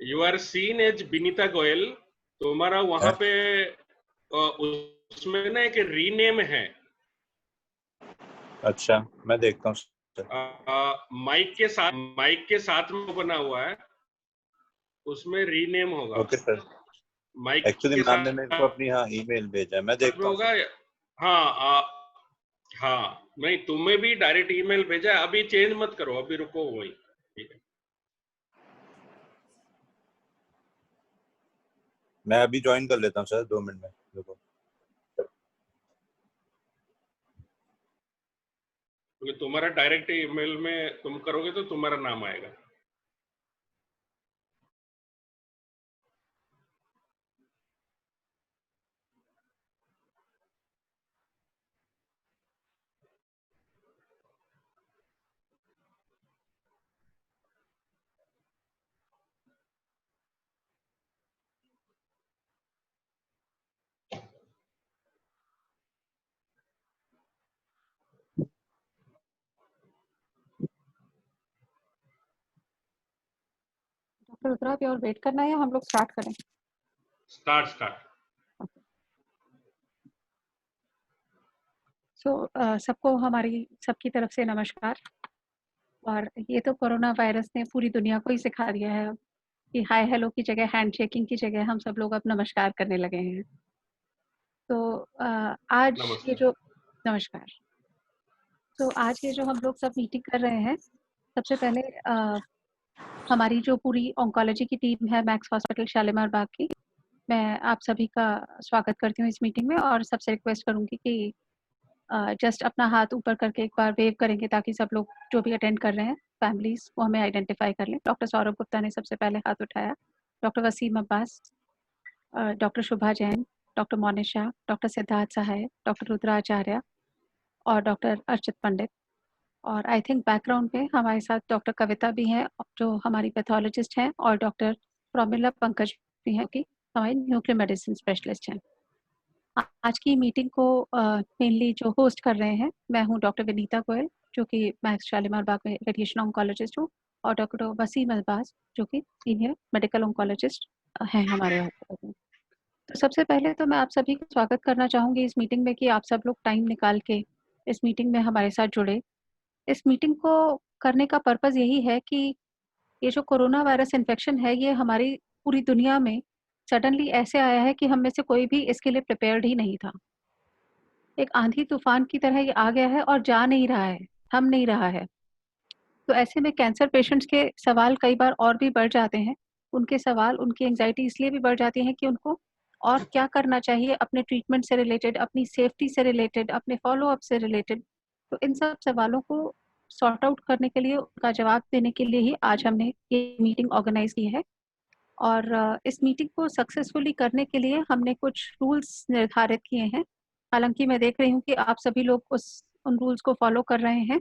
You are seen as Binita Goyal. तुम्हारा वहां पे उसमें ना एक रीनेम है। अच्छा, मैं देखता हूँ। माइक के साथ में बना हुआ है, उसमें रीनेम होगा। Okay sir. माइक एक्चुअली के मैम ने साथ मेरे को अपनी ईमेल भेजा है, मैं देखता में हूँ होगा। सर। हाँ हाँ, नहीं तुम्हें भी डायरेक्ट ईमेल भेजा है। अभी चेंज मत करो, अभी रुको वही। ठीक है, मैं अभी ज्वाइन कर लेता हूँ सर, 2 मिनट में। देखो क्योंकि तुम्हारा डायरेक्ट ईमेल में तुम करोगे तो तुम्हारा नाम आएगा। डॉक्टर रुद्रा, अभी और वेट करना है या हम लोग स्टार्ट करें? स्टार्ट। सबको हमारी सबकी तरफ से नमस्कार। और ये तो कोरोना वायरस ने पूरी दुनिया को ही सिखा दिया है कि हाय हेलो की जगह, हैंडशेकिंग की जगह हम सब लोग अब नमस्कार करने लगे हैं। तो आज ये नमस्कार। जो नमस्कार। तो आज ये जो हम लोग सब मीटिंग कर रहे हैं, सबसे पहले हमारी जो पूरी ऑन्कोलॉजी की टीम है मैक्स हॉस्पिटल शालीमार बाग की, मैं आप सभी का स्वागत करती हूँ इस मीटिंग में। और सबसे रिक्वेस्ट करूँगी कि जस्ट अपना हाथ ऊपर करके एक बार वेव करेंगे ताकि सब लोग जो भी अटेंड कर रहे हैं फैमिलीज वो हमें आइडेंटिफाई कर लें। डॉक्टर सौरभ गुप्ता ने सबसे पहले हाथ उठाया, डॉक्टर वसीम अब्बास, डॉक्टर शुभा जैन, डॉक्टर मोनिशा, डॉक्टर सिद्धार्थ सहाय, डॉक्टर रुद्राचार्य और डॉक्टर अर्चित पंडित। और आई थिंक बैकग्राउंड में हमारे साथ डॉक्टर कविता भी हैं जो हमारी पैथोलॉजिस्ट हैं, और डॉक्टर प्रोमिला पंकज भी हैं कि हमारी न्यूक्लियर मेडिसिन स्पेशलिस्ट हैं। आज की मीटिंग को मेनली जो होस्ट कर रहे हैं, मैं हूं डॉक्टर विनीता गोयल जो कि मैक्स शालीमार बाग में रेडिएशन ऑन्कोलॉजिस्ट हूँ, और डॉक्टर वसीम अब्बास जो कि सीनियर मेडिकल ऑन्कोलॉजिस्ट हैं हमारे हॉस्पिटल में। तो सबसे पहले तो मैं आप सभी का स्वागत करना चाहूँगी इस मीटिंग में कि आप सब लोग टाइम निकाल के इस मीटिंग में हमारे साथ जुड़े। इस मीटिंग को करने का पर्पज़ यही है कि ये जो कोरोना वायरस इन्फेक्शन है, ये हमारी पूरी दुनिया में सडनली ऐसे आया है कि हम में से कोई भी इसके लिए प्रिपेयर्ड ही नहीं था। एक आंधी तूफान की तरह ये आ गया है और जा नहीं रहा है, थम नहीं रहा है। तो ऐसे में कैंसर पेशेंट्स के सवाल कई बार और भी बढ़ जाते हैं। उनके सवाल, उनकी एंग्जायटी इसलिए भी बढ़ जाती है कि उनको और क्या करना चाहिए अपने ट्रीटमेंट से रिलेटेड, अपनी सेफ्टी से रिलेटेड, अपने फॉलो-अप से रिलेटेड। तो इन सब सवालों को सॉर्ट आउट करने के लिए, उनका जवाब देने के लिए ही आज हमने ये मीटिंग ऑर्गेनाइज़ की है। और इस मीटिंग को सक्सेसफुली करने के लिए हमने कुछ रूल्स निर्धारित किए हैं। हालाँकि मैं देख रही हूँ कि आप सभी लोग उन रूल्स को फॉलो कर रहे हैं,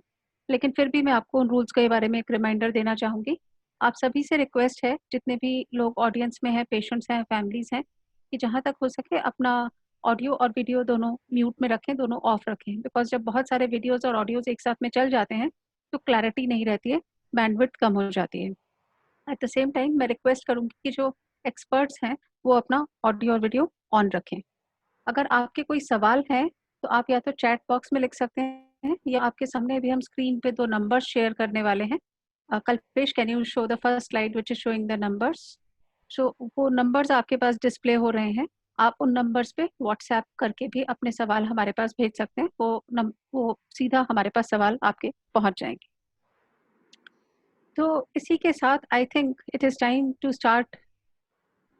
लेकिन फिर भी मैं आपको उन रूल्स के बारे में एक रिमाइंडर देना चाहूँगी। आप सभी से रिक्वेस्ट है, जितने भी लोग ऑडियंस में हैं, पेशेंट्स हैं, फैमिलीज़ हैं, कि जहाँ तक हो सके अपना ऑडियो और वीडियो दोनों म्यूट में रखें, दोनों ऑफ रखें। बिकॉज़ जब बहुत सारे वीडियोज़ और ऑडियोज़ एक साथ में चल जाते हैं, तो क्लैरिटी नहीं रहती है, बैंडविड्थ कम हो जाती है। एट द सेम टाइम मैं रिक्वेस्ट करूँगी कि जो एक्सपर्ट्स हैं, वो अपना ऑडियो और वीडियो ऑन रखें। अगर आपके कोई सवाल हैं, तो आप या तो चैट बॉक्स में लिख सकते हैं, या आपके सामने भी हम स्क्रीन पे 2 नंबर्स शेयर करने वाले हैं। Kalpesh, can you show the first slide which is showing the numbers? So वो नंबर्स आपके पास डिस्प्ले हो रहे हैं। आप उन नंबर्स पे व्हाट्सएप करके भी अपने सवाल हमारे पास भेज सकते हैं। वो सीधा हमारे पास सवाल आपके पहुँच जाएँगे। तो इसी के साथ I think it is time to start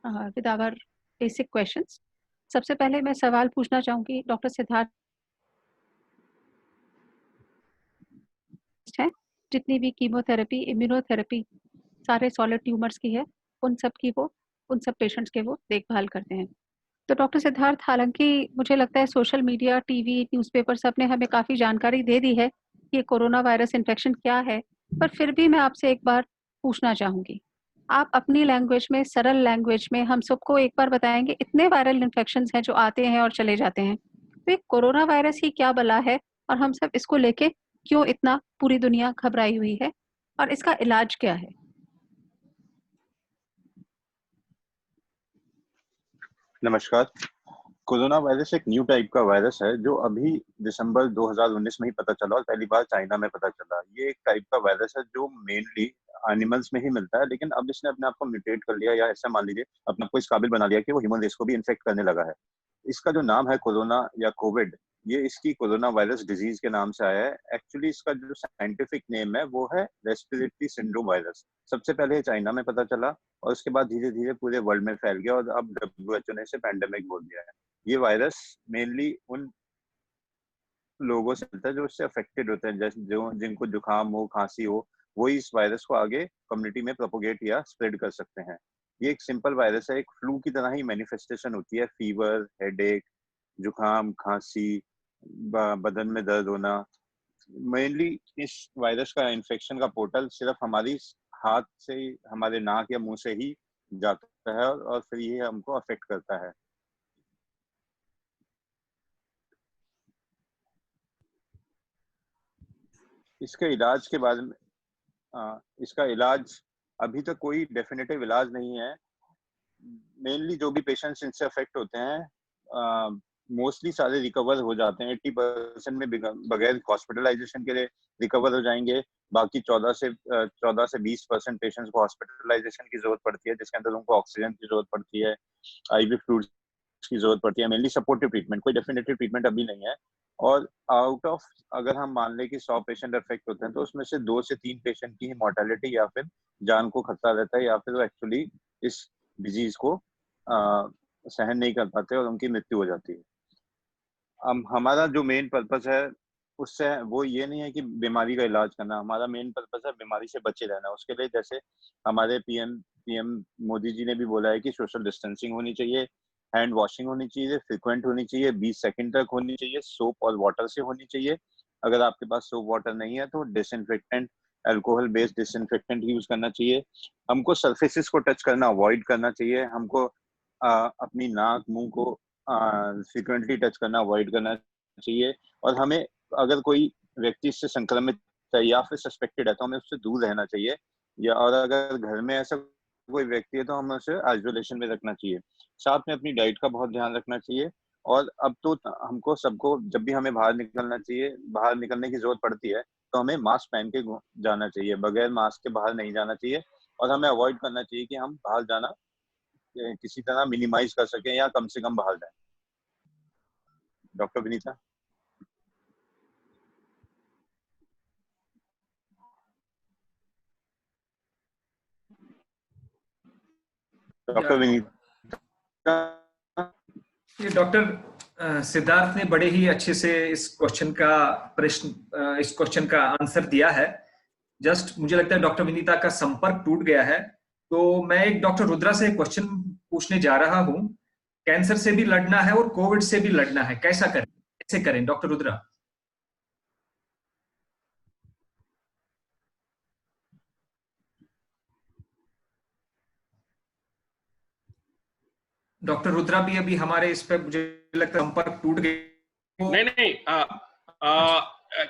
with our basic questions. सबसे पहले मैं सवाल पूछना चाहूँगी डॉक्टर सिद्धार्थ हैं, जितनी भी कीमोथेरेपी, इम्यूनोथेरेपी सारे सॉलिड ट्यूमर्स की है, उन सब पेशेंट्स के वो देखभाल करते हैं। तो डॉक्टर सिद्धार्थ, हालाँकि मुझे लगता है सोशल मीडिया, टीवी, न्यूज़पेपर सब ने हमें काफ़ी जानकारी दे दी है कि कोरोना वायरस इन्फेक्शन क्या है, पर फिर भी मैं आपसे एक बार पूछना चाहूँगी। आप अपनी लैंग्वेज में, सरल लैंग्वेज में हम सबको एक बार बताएँगे, इतने वायरल इन्फेक्शंस हैं जो आते हैं और चले जाते हैं। तो ये कोरोना वायरस ही क्या बला है, और हम सब इसको लेके क्यों इतना पूरी दुनिया घबराई हुई है, और इसका इलाज क्या है? नमस्कार। कोरोना वायरस एक न्यू टाइप का वायरस है जो अभी दिसंबर 2019 में ही पता चला और पहली बार चाइना में पता चला। ये एक टाइप का वायरस है जो मेनली एनिमल्स में ही मिलता है, लेकिन अब इसने अपने आप को म्यूटेट कर लिया, या ऐसा मान लीजिए अपने आप को इस काबिल बना लिया कि वो ह्यूमन रेस को भी इन्फेक्ट करने लगा है। इसका जो नाम है कोरोना या कोविड, ये इसकी कोरोना वायरस डिजीज के नाम से आया है। एक्चुअली इसका जो साइंटिफिक नेम है वो है रेस्पिरेटरी सिंड्रोम वायरस। सबसे पहले चाइना में पता चला और उसके बाद धीरे धीरे पूरे वर्ल्ड में फैल गया और अब WHO ने इसे पैंडेमिक बोल दिया है। ये वायरस मेनली उन लोगों से मिलता है जो इससे अफेक्टेड होते हैं, जैसे जो जिनको जुकाम हो, खांसी हो, वो इस वायरस को आगे कम्युनिटी में प्रोपोगेट या स्प्रेड कर सकते हैं। ये एक सिंपल वायरस है, एक फ्लू की तरह ही मैनिफेस्टेशन होती है, फीवर, हेडेक, जुकाम, खांसी, बदन में दर्द होना। मेनली इस वायरस का इन्फेक्शन का पोर्टल सिर्फ हमारी हाथ से, हमारे नाक या मुंह से ही जाता है और फिर ये हमको अफेक्ट करता है। इसके इलाज के बारे में, इसका इलाज अभी तक कोई डेफिनेटिव इलाज नहीं है। मेनली जो भी पेशेंट्स इनसे अफेक्ट होते हैं मोस्टली सारे रिकवर हो जाते हैं। 80% में बगैर हॉस्पिटलाइजेशन के लिए रिकवर हो जाएंगे। बाकी 14 से 20% पेशेंट्स को हॉस्पिटलाइजेशन की जरूरत पड़ती है, जिसके अंदर उनको ऑक्सीजन की जरूरत पड़ती है, IV फ्लूइड्स की जरूरत पड़ती है, मेनली सपोर्टिव ट्रीटमेंट। कोई डेफिनेटिव ट्रीटमेंट अभी नहीं है। और आउट ऑफ, अगर हम मान लें कि 100 पेशेंट अफेक्ट होते हैं तो उसमें से 2 से 3 पेशेंट की ही मॉर्टेलिटी या फिर जान को खतरा रहता है, या फिर वो एक्चुअली इस डिजीज को सहन नहीं कर पाते और उनकी मृत्यु हो जाती है। हमारा जो मेन पर्पस है उससे वो ये नहीं है कि बीमारी का इलाज करना, हमारा मेन पर्पस है बीमारी से बचे रहना। उसके लिए जैसे हमारे पीएम मोदी जी ने भी बोला है कि सोशल डिस्टेंसिंग होनी चाहिए, हैंड वॉशिंग होनी चाहिए, फ्रिक्वेंट होनी चाहिए, 20 सेकंड तक होनी चाहिए, सोप और वाटर से होनी चाहिए। अगर आपके पास सोप वाटर नहीं है तो disinfectant, alcohol based disinfectant use करना चाहिए। हमको सरफेसेस को टच करना अवॉइड करना चाहिए। हमको अपनी नाक मुंह को फ्रिक्वेंटली टच करना अवॉइड करना चाहिए। और हमें, अगर कोई व्यक्ति इससे संक्रमित है या फिर सस्पेक्टेड है तो हमें उससे दूर रहना चाहिए, या और अगर घर में ऐसा कोई व्यक्ति है तो हमें उसे आइसोलेशन में रखना चाहिए। साथ में अपनी डाइट का बहुत ध्यान रखना चाहिए। और अब तो हमको सबको, जब भी हमें बाहर निकलना चाहिए, बाहर निकलने की जरूरत पड़ती है तो हमें मास्क पहन के जाना चाहिए, बगैर मास्क के बाहर नहीं जाना चाहिए। और हमें अवॉइड करना चाहिए कि हम बाहर जाना किसी तरह मिनिमाइज कर सकें या कम से कम बाहर जाएं। डॉक्टर विनीता। डॉक्टर विनीता। ये डॉक्टर सिद्धार्थ ने बड़े ही अच्छे से इस क्वेश्चन का आंसर दिया है। जस्ट मुझे लगता है डॉक्टर विनीता का संपर्क टूट गया है, तो मैं एक डॉक्टर रुद्रा से क्वेश्चन पूछने जा रहा हूं। कैंसर से भी लड़ना है और कोविड से भी लड़ना है, कैसा करें, कैसे करें डॉक्टर रुद्रा? डॉक्टर रुद्रा भी अभी हमारे इस पे मुझे लगता है संपर्क टूट गया। नहीं,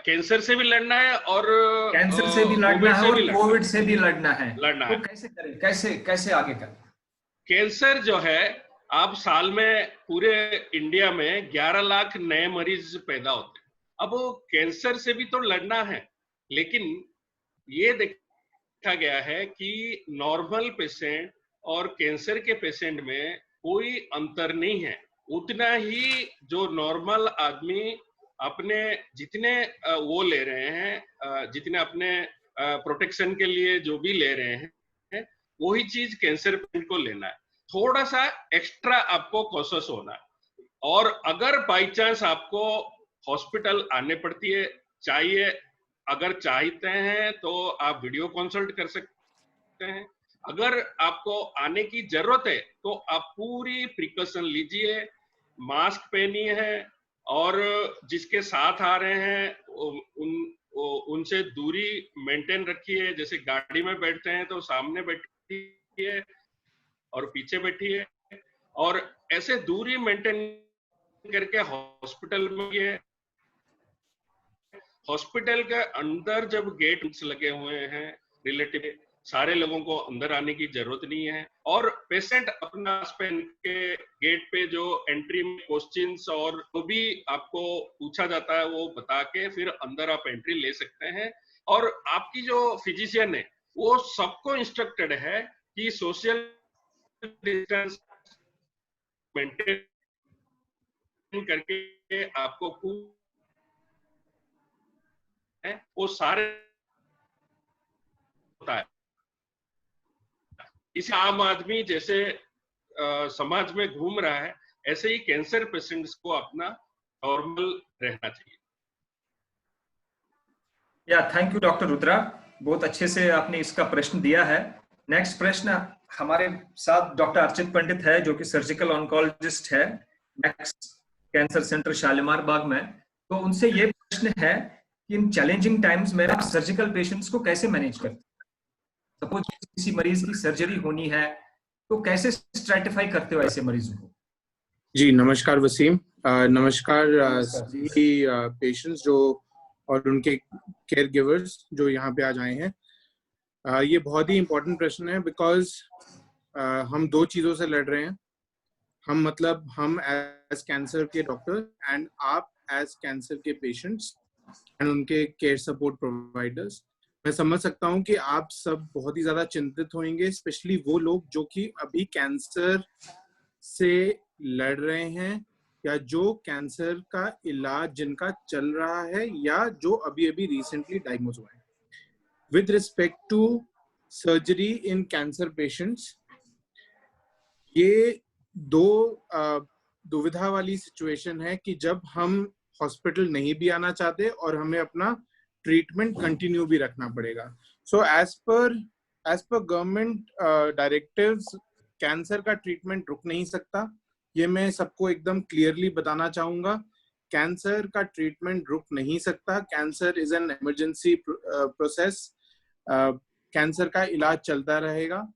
कैंसर से भी लड़ना है और कैंसर से भी लड़ना है और कोविड से भी लड़ना है। तो कैसे करें, कैसे आगे करें? कैंसर जो है, आप साल में पूरे इंडिया में 11 लाख नए मरीज पैदा होते हैं। अब वो कैंसर से भी तो लड़ना है, लेकिन ये देखा गया है कि नॉर्मल पेशेंट और कैंसर के पेशेंट में कोई अंतर नहीं है। उतना ही जो नॉर्मल आदमी अपने जितने वो ले रहे हैं, जितने अपने प्रोटेक्शन के लिए जो भी ले रहे हैं, वही चीज कैंसर पेशेंट को लेना है। थोड़ा सा एक्स्ट्रा आपको कॉशियस होना है। और अगर बाई चांस आपको हॉस्पिटल आने पड़ती है, चाहिए, अगर चाहते हैं तो आप वीडियो कंसल्ट कर सकते हैं। अगर आपको आने की जरूरत है तो आप पूरी प्रिकॉशन लीजिए, मास्क पहनिए है, और जिसके साथ आ रहे हैं उनसे दूरी मेंटेन रखिए। जैसे गाड़ी में बैठते हैं तो सामने बैठिए और पीछे बैठिए, और ऐसे दूरी मेंटेन करके हॉस्पिटल में, ये हॉस्पिटल के अंदर जब गेट्स लगे हुए हैं रिलेटिव, सारे लोगों को अंदर आने की जरूरत नहीं है, और पेशेंट अपना पेन के गेट पे जो एंट्री में क्वेश्चंस और जो भी आपको पूछा जाता है वो बता के फिर अंदर आप एंट्री ले सकते हैं। और आपकी जो फिजिशियन है वो सबको इंस्ट्रक्टेड है कि सोशल डिस्टेंस मेंटेन करके आपको वो सारे होता है। इस आम आदमी जैसे समाज में घूम रहा है, ऐसे ही कैंसर पेशेंट्स को अपना नॉर्मल रहना चाहिए। थैंक यू डॉक्टर रुद्रा, बहुत अच्छे से आपने इसका प्रश्न दिया है। नेक्स्ट प्रश्न हमारे साथ डॉक्टर अर्चित पंडित है, जो कि सर्जिकल ऑन्कोलॉजिस्ट है max cancer centre Shalimar Bagh में। तो उनसे ये प्रश्न है कि इन चैलेंजिंग टाइम्स में आप सर्जिकल पेशेंट्स को कैसे मैनेज करते हैं? सपोज किसी मरीज की सर्जरी होनी है तो कैसे स्ट्रैटिफाई करते हो ऐसे मरीजों को? जी नमस्कार वसीम, नमस्कार सभी पेशेंट्स जो और उनके केयर गिवर्स जो यहाँ पे आज आए हैं। ये बहुत ही इम्पोर्टेंट प्रश्न है, बिकॉज हम दो चीज़ों से लड़ रहे हैं। हम एज कैंसर के डॉक्टर एंड आप एज कैंसर के पेशेंट्स एंड उनके केयर सपोर्ट प्रोवाइडर्स। मैं समझ सकता हूँ कि आप सब बहुत ही ज़्यादा चिंतित होंगे, स्पेशली वो लोग जो कि अभी कैंसर से लड़ रहे हैं या जो कैंसर का इलाज जिनका चल रहा है या जो अभी अभी रिसेंटली डायग्नोज हुआ है। With respect to surgery in cancer patients, ये दो दुविधा वाली सिचुएशन है कि जब हम हॉस्पिटल नहीं भी आना चाहते और हमें अपना ट्रीटमेंट कंटिन्यू भी रखना पड़ेगा। So as per government directives cancer का ट्रीटमेंट रुक नहीं सकता। ये मैं सबको एकदम क्लियरली बताना चाहूंगा, कैंसर का ट्रीटमेंट रुक नहीं सकता। Cancer is an emergency process. Cancer का इलाज चलता रहेगा।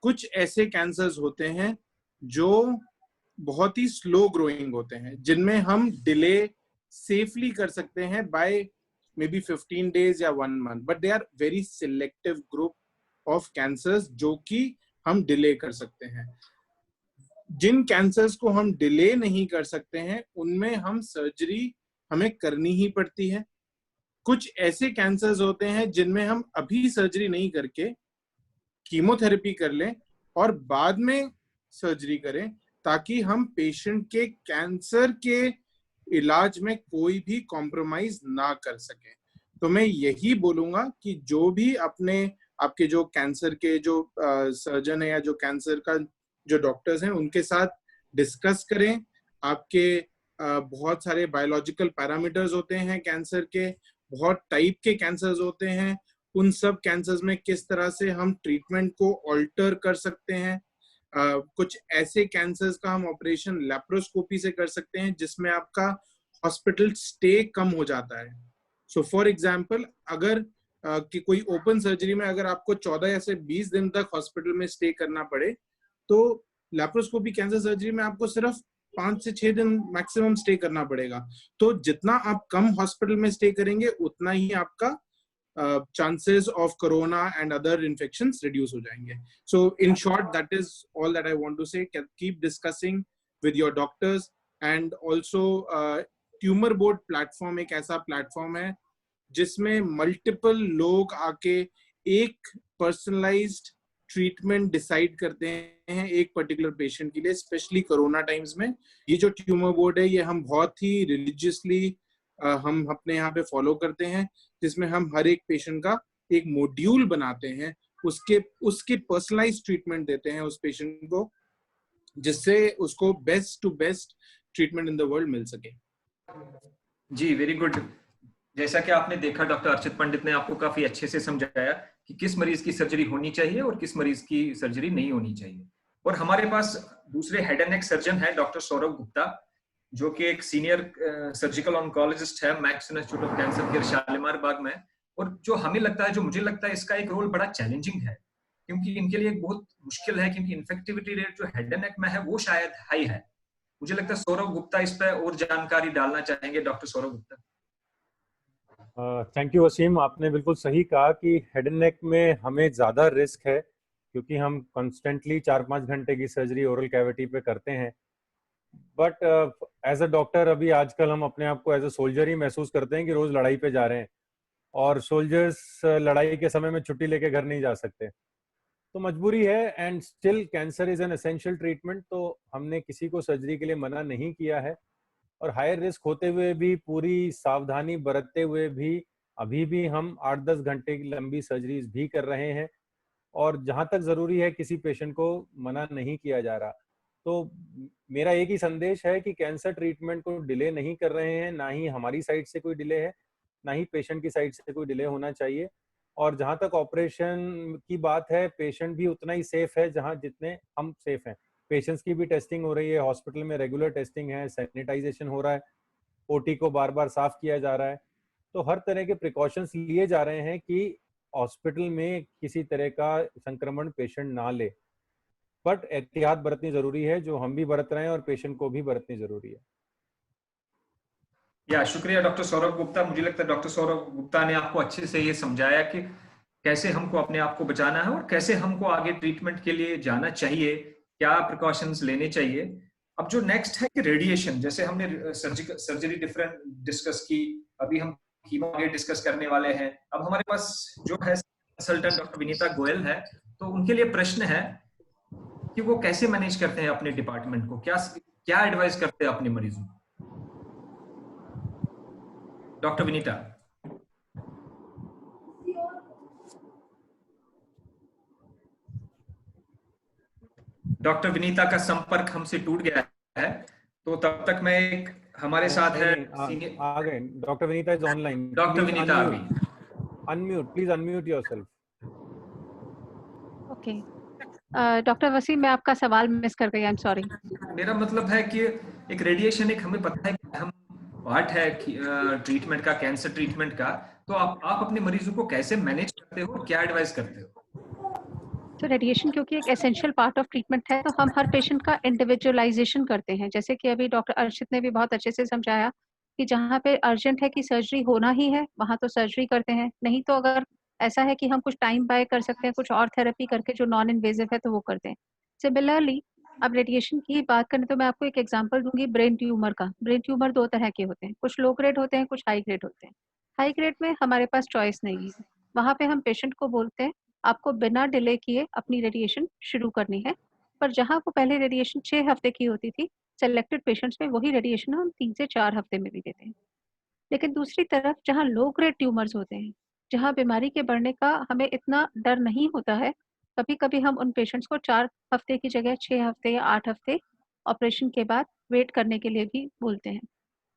कुछ ऐसे कैंसर्स होते हैं जो बहुत ही स्लो ग्रोइंग होते हैं, जिनमें हम डिले सेफली कर सकते हैं बाय maybe 15 days या 1 month, but they are very selective group of cancers जो कि हम डिले कर सकते हैं। जिन कैंसर्स को हम डिले नहीं कर सकते हैं उनमें हम सर्जरी हमें करनी ही पड़ती है। कुछ ऐसे कैंसर्स होते हैं जिनमें हम अभी सर्जरी नहीं करके कीमोथेरेपी कर लें और बाद में सर्जरी करें, ताकि हम पेशेंट के कैंसर के इलाज में कोई भी कॉम्प्रोमाइज ना कर सके। तो मैं यही बोलूंगा कि जो भी आपके जो कैंसर के जो सर्जन है या जो कैंसर का जो डॉक्टर्स हैं उनके साथ डिस्कस करें। आपके बहुत सारे बायोलॉजिकल पैरामीटर्स होते हैं कैंसर के, बहुत टाइप के कैंसर्स होते हैं। उन सब कैंसर्स में किस तरह से हम ट्रीटमेंट को ऑल्टर कर सकते हैं। कुछ ऐसे कैंसर्स का हम ऑपरेशन लैप्रोस्कोपी से कर सकते हैं जिसमें आपका हॉस्पिटल स्टे कम हो जाता है। सो फॉर एग्जांपल, अगर कि कोई ओपन सर्जरी में अगर आपको 14 या से 20 दिन तक हॉस्पिटल में स्टे करना पड़े, तो लैप्रोस्कोपी कैंसर सर्जरी में आपको सिर्फ 5 से 6 दिन मैक्सिमम स्टे करना पड़ेगा। तो जितना आप कम हॉस्पिटल में स्टे करेंगे उतना ही आपका chances of corona and other infections reduce हो जाएंगे। So in short, that is all that I want to say. Keep discussing with your doctors, and also tumor board platform एक ऐसा प्लेटफॉर्म है जिसमें मल्टीपल लोग आके एक पर्सनलाइज्ड ट्रीटमेंट डिसाइड करते हैं एक पर्टिकुलर पेशेंट के लिए, स्पेशली कोरोना टाइम्स में। ये जो ट्यूमर बोर्ड है ये हम बहुत ही रिलीजियसली हम अपने यहाँ पे फॉलो करते हैं, जिसमें हम हर एक पेशेंट का एक मॉड्यूल बनाते हैं, उसके पर्सनलाइज्ड ट्रीटमेंट देते हैं उस पेशेंट को, जिससे उसको best to best treatment in the world मिल सके। जी वेरी गुड। जैसा कि आपने देखा, डॉक्टर अर्चित पंडित ने आपको काफी अच्छे से समझाया कि किस मरीज की सर्जरी होनी चाहिए और किस मरीज की सर्जरी नहीं होनी चाहिए। और हमारे पास दूसरे हेड एंड नेक सर्जन है डॉक्टर सौरभ गुप्ता, जो कि एक सीनियर सर्जिकल ऑन्कोलॉजिस्ट है Max Institute of Cancer Care Shalimar Bagh में। और जो मुझे लगता है इसका एक रोल बड़ा चैलेंजिंग है, क्योंकि इनके लिए एक बहुत मुश्किल है, क्योंकि इन्फेक्टिविटी रेट जो हेड एंड नेक में है वो शायद हाई है। मुझे लगता है सौरभ गुप्ता इस पर और जानकारी डालना चाहेंगे। Doctor Saurabh Gupta. Thank you Wasim, आपने बिल्कुल सही कहा कि हेड एंड नेक में हमें ज़्यादा रिस्क है क्योंकि हम कॉन्स्टेंटली 4-5 घंटे की सर्जरी ओरल कैविटी पे करते हैं। बट एज अ डॉक्टर अभी आजकल हम अपने आप को एज अ सोल्जर ही महसूस करते हैं कि रोज लड़ाई पे जा रहे हैं, और सोल्जर्स लड़ाई के समय में छुट्टी लेके घर नहीं जा सकते, तो मजबूरी है। And still cancer is an essential treatment, तो हमने किसी को सर्जरी के लिए मना नहीं किया है। और हायर रिस्क होते हुए भी, पूरी सावधानी बरतते हुए भी, अभी भी हम 8-10 घंटे की लंबी सर्जरीज भी कर रहे हैं, और जहां तक जरूरी है किसी पेशेंट को मना नहीं किया जा रहा। तो मेरा एक ही संदेश है कि कैंसर ट्रीटमेंट को डिले नहीं कर रहे हैं, ना ही हमारी साइड से कोई डिले है, ना ही पेशेंट की साइड से कोई डिले होना चाहिए। और जहां तक ऑपरेशन की बात है, पेशेंट भी उतना ही सेफ है जहां जितने हम सेफ हैं। पेशेंट्स की भी टेस्टिंग हो रही है, हॉस्पिटल में रेगुलर टेस्टिंग है, सैनिटाइजेशन हो रहा है, ओटी को बार बार साफ किया जा रहा है। तो हर तरह के प्रिकॉशंस लिए जा रहे हैं कि हॉस्पिटल में किसी तरह का संक्रमण पेशेंट ना ले। बट एहतियात बरतनी जरूरी है, जो हम भी बरत रहे हैं और पेशेंट को भी बरतनी जरूरी है। या शुक्रिया डॉक्टर सौरभ गुप्ता। मुझे लगता है डॉक्टर सौरभ गुप्ता ने आपको अच्छे से ये समझाया कि कैसे हमको अपने आप को बचाना है और कैसे हमको आगे ट्रीटमेंट के लिए जाना चाहिए, क्या प्रिकॉशंस लेने चाहिए। अब जो नेक्स्ट है कि रेडिएशन, जैसे हमने सर्जरी डिफरेंट डिस्कस की, अभी हम कीमो आगे डिस्कस करने वाले हैं। अब हमारे पास जो है कंसल्टेंट डॉक्टर विनीता गोयल है, तो उनके लिए प्रश्न है कि वो कैसे मैनेज करते हैं अपने डिपार्टमेंट को, क्या एडवाइस करते हैं अपने मरीजों को। डॉक्टर विनीता। डॉक्टर विनीता का संपर्क हमसे टूट गया है, तो तब तक मैं एक हमारे साथ है आ गए। Doctor Vinita is online. Doctor Vinita आ गई। Unmute, please unmute yourself. Okay doctor Wasim, मैं आपका सवाल मिस कर गई, आई एम सॉरी। मेरा मतलब है कि एक रेडिएशन एक हमें पता है कि अहम पार्ट है ट्रीटमेंट का, कैंसर ट्रीटमेंट का, तो आप अपने मरीजों को कैसे मैनेज करते हो, क्या एडवाइस करते हो। तो रेडिएशन क्योंकि एक एसेंशियल पार्ट ऑफ ट्रीटमेंट है, तो हम हर पेशेंट का इंडिविजुअलाइजेशन करते हैं। जैसे कि अभी डॉक्टर अर्शित ने भी बहुत अच्छे से समझाया कि जहाँ पे अर्जेंट है कि सर्जरी होना ही है, वहाँ तो सर्जरी करते हैं। नहीं तो अगर ऐसा है कि हम कुछ टाइम बाय कर सकते हैं, कुछ और थेरेपी करके जो नॉन इन्वेजिव है, तो वो करते हैं। सिमिलरली अब रेडिएशन की बात करें तो मैं आपको एक एग्जांपल दूंगी ब्रेन ट्यूमर का। ब्रेन ट्यूमर 2 तरह के होते हैं, कुछ लो ग्रेड होते हैं, कुछ हाई ग्रेड होते हैं। हाई ग्रेड में हमारे पास चॉइस नहीं है, वहाँ पे हम पेशेंट को बोलते हैं आपको बिना डिले किए अपनी रेडिएशन शुरू करनी है। पर जहाँ वो पहले रेडिएशन 6 हफ्ते की होती थी, सेलेक्टेड पेशेंट्स में वही रेडिएशन हम 3 से 4 हफ्ते में भी देते हैं। लेकिन दूसरी तरफ जहाँ लो ग्रेड ट्यूमर्स होते हैं, जहाँ बीमारी के बढ़ने का हमें इतना डर नहीं होता है, कभी कभी हम उन पेशेंट्स को 4 हफ्ते की जगह 6 हफ्ते या 8 हफ्ते ऑपरेशन के बाद वेट करने के लिए भी बोलते हैं।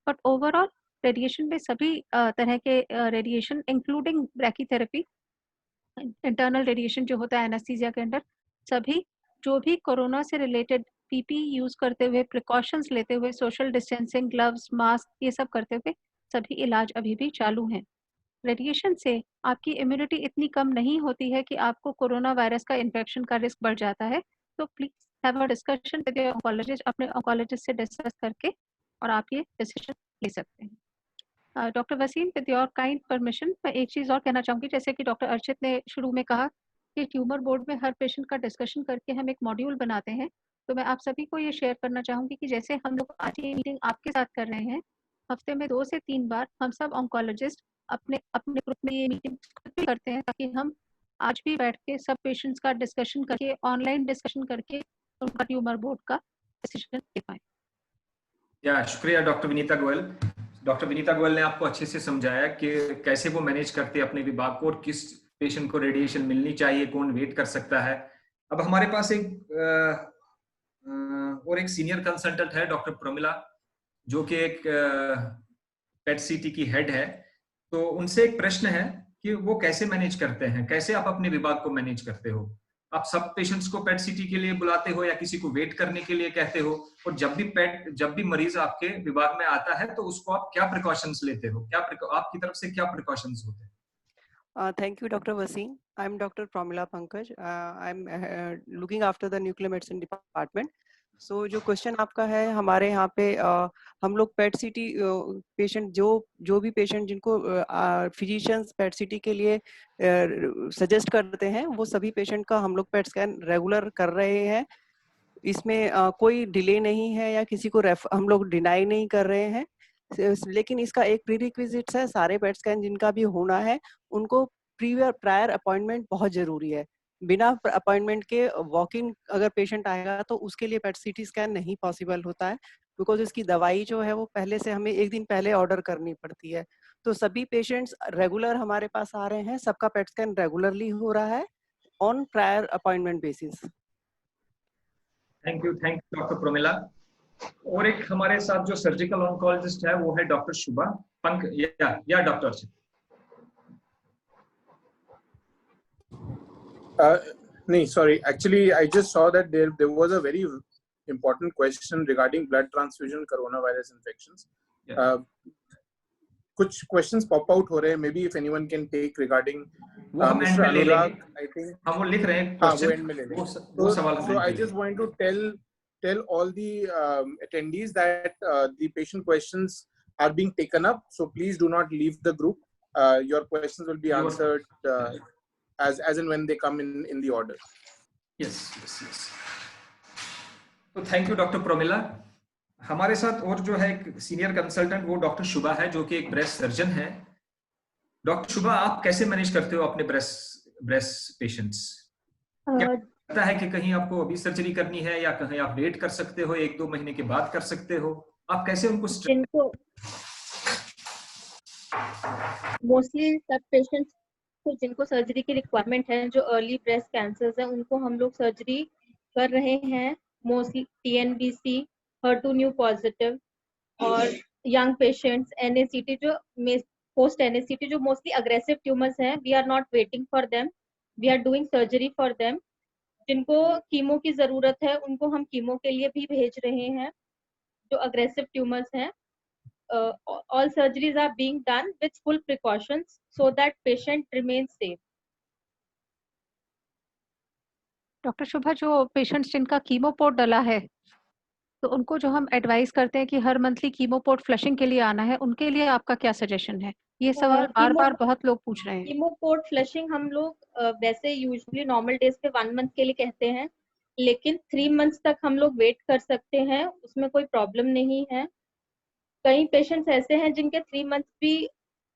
बट ओवरऑल रेडिएशन में सभी तरह के radiation including brachytherapy, internal radiation जो होता है एनेस्थीसिया के अंदर, सभी जो भी कोरोना से रिलेटेड पीपी यूज करते हुए, प्रिकॉशंस लेते हुए, सोशल डिस्टेंसिंग, ग्लव्स, मास्क, ये सब करते हुए सभी इलाज अभी भी चालू हैं। रेडिएशन से आपकी इम्यूनिटी इतनी कम नहीं होती है कि आपको कोरोना वायरस का इन्फेक्शन का रिस्क बढ़ जाता है। तो please have a discussion with your oncologist, अपने ऑन्कोलॉजिस्ट से डिस्कस करके और आप ये डिसीजन ले सकते हैं। Doctor Wasim, with your kind permission, मैं एक चीज़ और कहना चाहूँगी। जैसे कि डॉक्टर अर्चित ने शुरू में कहा कि ट्यूमर बोर्ड में हर पेशेंट का डिस्कशन करके हम एक मॉड्यूल बनाते हैं, तो मैं आप सभी को ये शेयर करना चाहूँगी कि जैसे हम लोग आज ये मीटिंग आपके साथ कर रहे हैं, हफ्ते में 2 से 3 बार हम सब ऑन्कोलॉजिस्ट अपने अपने ग्रुप में ये मीटिंग करते हैं, ताकि हम आज भी बैठ के सब पेशेंट्स का डिस्कशन करके, ऑनलाइन डिस्कशन करके उनका ट्यूमर बोर्ड का डिसीजन ले पाए। या शुक्रिया डॉक्टर विनीता गोयल। डॉक्टर विनीता गोयल ने आपको अच्छे से समझाया कि कैसे वो मैनेज करते हैं अपने विभाग को और किस पेशेंट को रेडिएशन मिलनी चाहिए, कौन वेट कर सकता है। अब हमारे पास एक सीनियर कंसल्टेंट है डॉक्टर प्रमिला, जो कि एक पेट सीटी की हेड है। तो उनसे एक प्रश्न है कि वो कैसे मैनेज करते हैं, कैसे आप अपने विभाग को मैनेज करते हो। आप सब पेशेंट्स को पेट सीटी के लिए बुलाते हो या किसी को वेट करने के लिए कहते हो, और जब भी मरीज आपके विभाग में आता है तो उसको आप क्या प्रिकॉशंस लेते हो, आपकी तरफ से क्या प्रिकॉशंस होते हैं? Thank you, Dr. Wasim. I'm Dr. Pramila Pankaj. I'm looking after the nuclear medicine department. सो जो क्वेश्चन आपका है, हमारे यहाँ पे हम लोग पेट सिटी पेशेंट जो भी पेशेंट जिनको फिजिशियंस पेट सिटी के लिए सजेस्ट करते हैं, वो सभी पेशेंट का हम लोग पेट स्कैन रेगुलर कर रहे हैं। इसमें कोई डिले नहीं है या किसी को हम लोग डिनाई नहीं कर रहे हैं। लेकिन इसका एक प्रीरिक्विजिट्स है, सारे पेट स्कैन जिनका भी होना है उनको प्रायर अपॉइंटमेंट बहुत जरूरी है। बिना अपॉइंटमेंट के वॉक इन अगर पेशेंट आएगा तो उसके लिए पेट सीटी स्कैन नहीं पॉसिबल होता है, बिकॉज इसकी दवाई जो है वो पहले से हमें एक दिन पहले ऑर्डर करनी पड़ती है। तो सभी पेशेंट्स रेगुलर हमारे पास आ रहे हैं, सबका पेट स्कैन रेगुलरली हो रहा है on prior appointment basis. Thank you doctor Promila. और एक हमारे साथ जो सर्जिकल ऑन्कोलॉजिस्ट है वो है डॉक्टर शुभा पंक या doctor. No, sorry. Actually, I just saw that there was a very important question regarding blood transfusion coronavirus infections. Yeah. कुछ questions pop out हो रहे हैं. Maybe if anyone can take regarding Mr. Anurag, I think. हम वो लिख रहे हैं question. वो end में ले लेंगे. वो सवाल. So I just want to tell all the attendees that the patient questions are being taken up. So please do not leave the group. Your questions will be answered as and when they come in the order. Yes. तो thank you doctor Promila. हमारे साथ और जो है एक senior consultant वो doctor शुभा है, जो कि एक ब्रेस्ट सर्जन है। डॉक्टर शुभा, आप कैसे मैनेज करते हो अपने ब्रेस्ट पेशेंट्स? क्या लगता है कि कहीं आपको अभी सर्जरी करनी है या कहीं आप वेट कर सकते हो, 1-2 महीने के बाद कर सकते हो? आप कैसे उनको मोस्टली सब पेशेंट्स तो जिनको सर्जरी की रिक्वायरमेंट है, जो अर्ली ब्रेस्ट कैंसर्स है, उनको हम लोग सर्जरी कर रहे हैं। Mostly TNBC, HER2 neu positive और यंग पेशेंट्स, NACT जो पोस्ट NACT जो मोस्टली अग्रेसिव ट्यूमर्स हैं, we are not waiting for them, we are doing surgery for them. जिनको कीमो की जरूरत है उनको हम कीमो के लिए भी भेज रहे हैं, जो अग्रेसिव ट्यूमर्स हैं। all surgeries are being done with full precautions so that patient remains safe. Doctor Shubha, जो पेशेंट्स जिनका कीमोपोर्ट डला है, तो उनको जो हम एडवाइस करते हैं कि हर मंथली कीमोपोर्ट फ्लशिंग के लिए आना है, उनके लिए आपका क्या सजेशन है? ये सवाल बार-बार बहुत लोग पूछ रहे हैं। कीमोपोर्ट फ्लशिंग हम लोग वैसे यूजुअली नॉर्मल डेज पे 1 मंथ के लिए कहते हैं, लेकिन 3 मंथ्स तक हम लोग वेट कर सकते हैं, उसमें कोई प्रॉब्लम नहीं है। कई पेशेंट्स ऐसे हैं जिनके 3 मंथ्स भी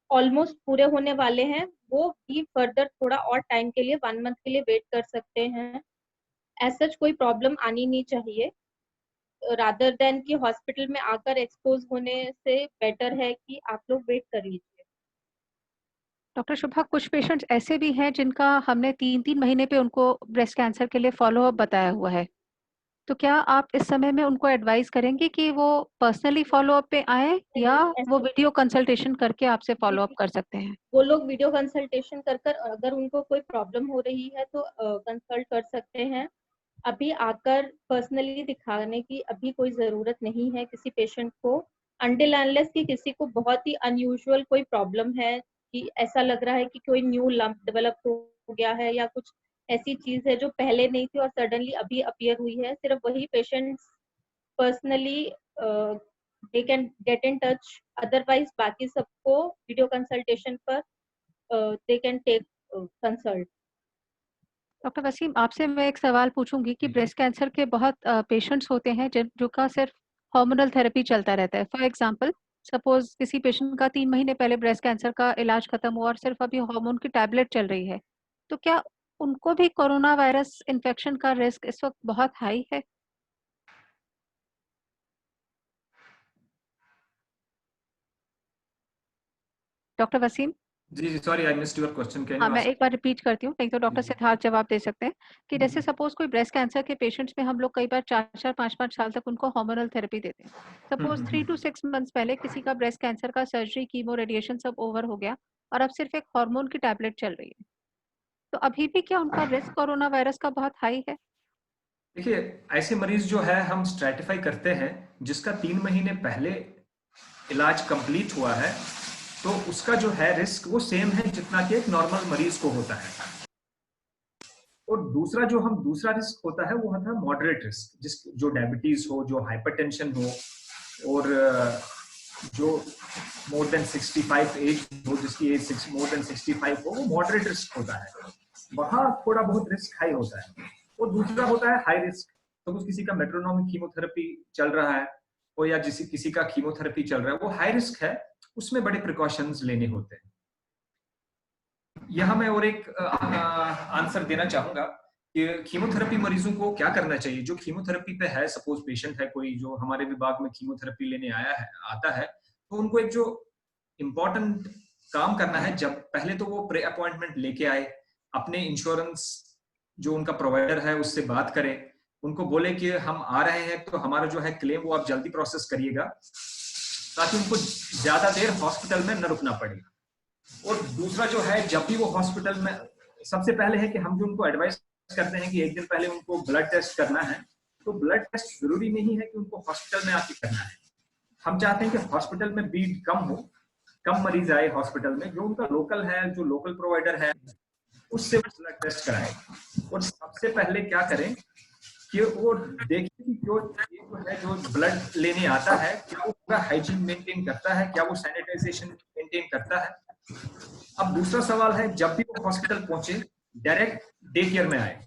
ऑलमोस्ट पूरे होने वाले हैं, वो भी फर्दर थोड़ा और टाइम के लिए 1 मंथ के लिए वेट कर सकते हैं। एज सच कोई प्रॉब्लम आनी नहीं चाहिए, रादर देन कि हॉस्पिटल में आकर एक्सपोज होने से बेटर है कि आप लोग वेट कर लीजिए। डॉक्टर शुभा, कुछ पेशेंट्स ऐसे भी हैं जिनका हमने 3-3 महीने पे उनको ब्रेस्ट कैंसर के लिए फॉलोअप बताया हुआ है, तो क्या आप इस समय में उनको एडवाइस करेंगे कि वो पर्सनली फॉलोअप पे आए या वो वीडियो कंसल्टेशन करके आपसे फॉलोअप कर सकते हैं? वो लोग वीडियो कंसल्टेशन कर अगर उनको कोई प्रॉब्लम हो रही है तो कंसल्ट कर सकते हैं। अभी आकर पर्सनली दिखाने की अभी कोई जरूरत नहीं है किसी पेशेंट को, अनटिल अनलेस कि किसी को बहुत ही अनयूजुअल कोई प्रॉब्लम है, कि ऐसा लग रहा है कि कोई न्यू लंप डेवलप हो गया है या कुछ ऐसी चीज है जो पहले नहीं थी और सडनली अभी अपीयर हुई है। सिर्फ वही patients personally they can get in touch, otherwise बाकी सबको वीडियो कंसल्टेशन पर they can take consult. Doctor Wasim, आपसे मैं एक सवाल पूछूंगी कि ब्रेस्ट कैंसर के बहुत पेशेंट्स होते हैं जो का सिर्फ हार्मोनल थेरेपी चलता रहता है। फॉर एग्जांपल, सपोज किसी पेशेंट का 3 महीने पहले ब्रेस्ट कैंसर का इलाज खत्म हुआ और सिर्फ अभी हार्मोन की टैबलेट चल रही है, तो क्या उनको भी कोरोना वायरस इन्फेक्शन का रिस्क इस वक्त बहुत हाई है? Doctor Wasim ji, sorry I missed your question. Can हाँ, यू मैं आस्क? एक बार रिपीट करती हूँ, नहीं तो डॉक्टर सिद्धार्थ जवाब दे सकते हैं कि जैसे सपोज कोई ब्रेस्ट कैंसर के पेशेंट्स में हम लोग कई बार 4-4, 5-5 साल तक उनको हार्मोनल थेरेपी देते हैं। सपोज 3 to 6 मंथ्स पहले किसी का ब्रेस्ट कैंसर का सर्जरी, कीमो, रेडिएशन सब ओवर हो गया और अब सिर्फ एक हार्मोन की टैबलेट चल रही है, तो अभी भी क्या उनका रिस्क कोरोना वायरस का बहुत हाई है? देखिए, ऐसे मरीज जो है हम स्ट्रैटिफाई करते हैं, जिसका 3 महीने पहले इलाज कंप्लीट हुआ है तो उसका जो है रिस्क वो सेम है जितना कि एक नॉर्मल मरीज को होता है। और दूसरा रिस्क होता है वो होता है मॉडरेट रिस्क, जो डायबिटीज हो, जो हाइपरटेंशन हो, और जो मोर देन 65 एज हो, जिसकी एज मोर देन 65 हो, वो मॉडरेट रिस्क होता है, वहां थोड़ा बहुत रिस्क हाई होता है। और दूसरा होता है हाई रिस्क, तो किसी का मेट्रोनोमिक कीमोथेरेपी चल रहा है और या किसी का कीमोथेरेपी चल रहा है, वो हाई रिस्क है, उसमें बड़े प्रिकॉशंस लेने होते हैं। यहाँ मैं और एक आंसर देना चाहूंगा कि कीमोथेरेपी मरीजों को क्या करना चाहिए। जो कीमोथेरेपी पे है, सपोज पेशेंट है कोई जो हमारे विभाग में कीमोथेरेपी लेने आता है, तो उनको एक जो इम्पोर्टेंट काम करना है, जब पहले तो वो प्री अपॉइंटमेंट लेके आए, अपने इंश्योरेंस जो उनका प्रोवाइडर है उससे बात करें, उनको बोले कि हम आ रहे हैं तो हमारा जो है क्लेम वो आप जल्दी प्रोसेस करिएगा, ताकि उनको ज्यादा देर हॉस्पिटल में न रुकना पड़े। और दूसरा जो है, जब भी वो हॉस्पिटल में, सबसे पहले है कि हम जो उनको एडवाइस करते हैं कि एक दिन पहले उनको ब्लड टेस्ट करना है, तो ब्लड टेस्ट जरूरी नहीं है कि उनको हॉस्पिटल में आके करना है। हम चाहते हैं कि हॉस्पिटल में भीड़ कम हो, कम मरीज आए हॉस्पिटल में, जो उनका लोकल है, जो लोकल प्रोवाइडर है, उससे ब्लड टेस्ट कराए। और सबसे पहले क्या करें कि वो देखें कि जो ब्लड लेने आता है, क्या वो पूरा हाइजीन मेंटेन करता है, क्या वो सैनिटाइजेशन मेंटेन करता है। अब दूसरा सवाल है, जब भी वो हॉस्पिटल पहुंचे, डायरेक्ट डे केयर में आए,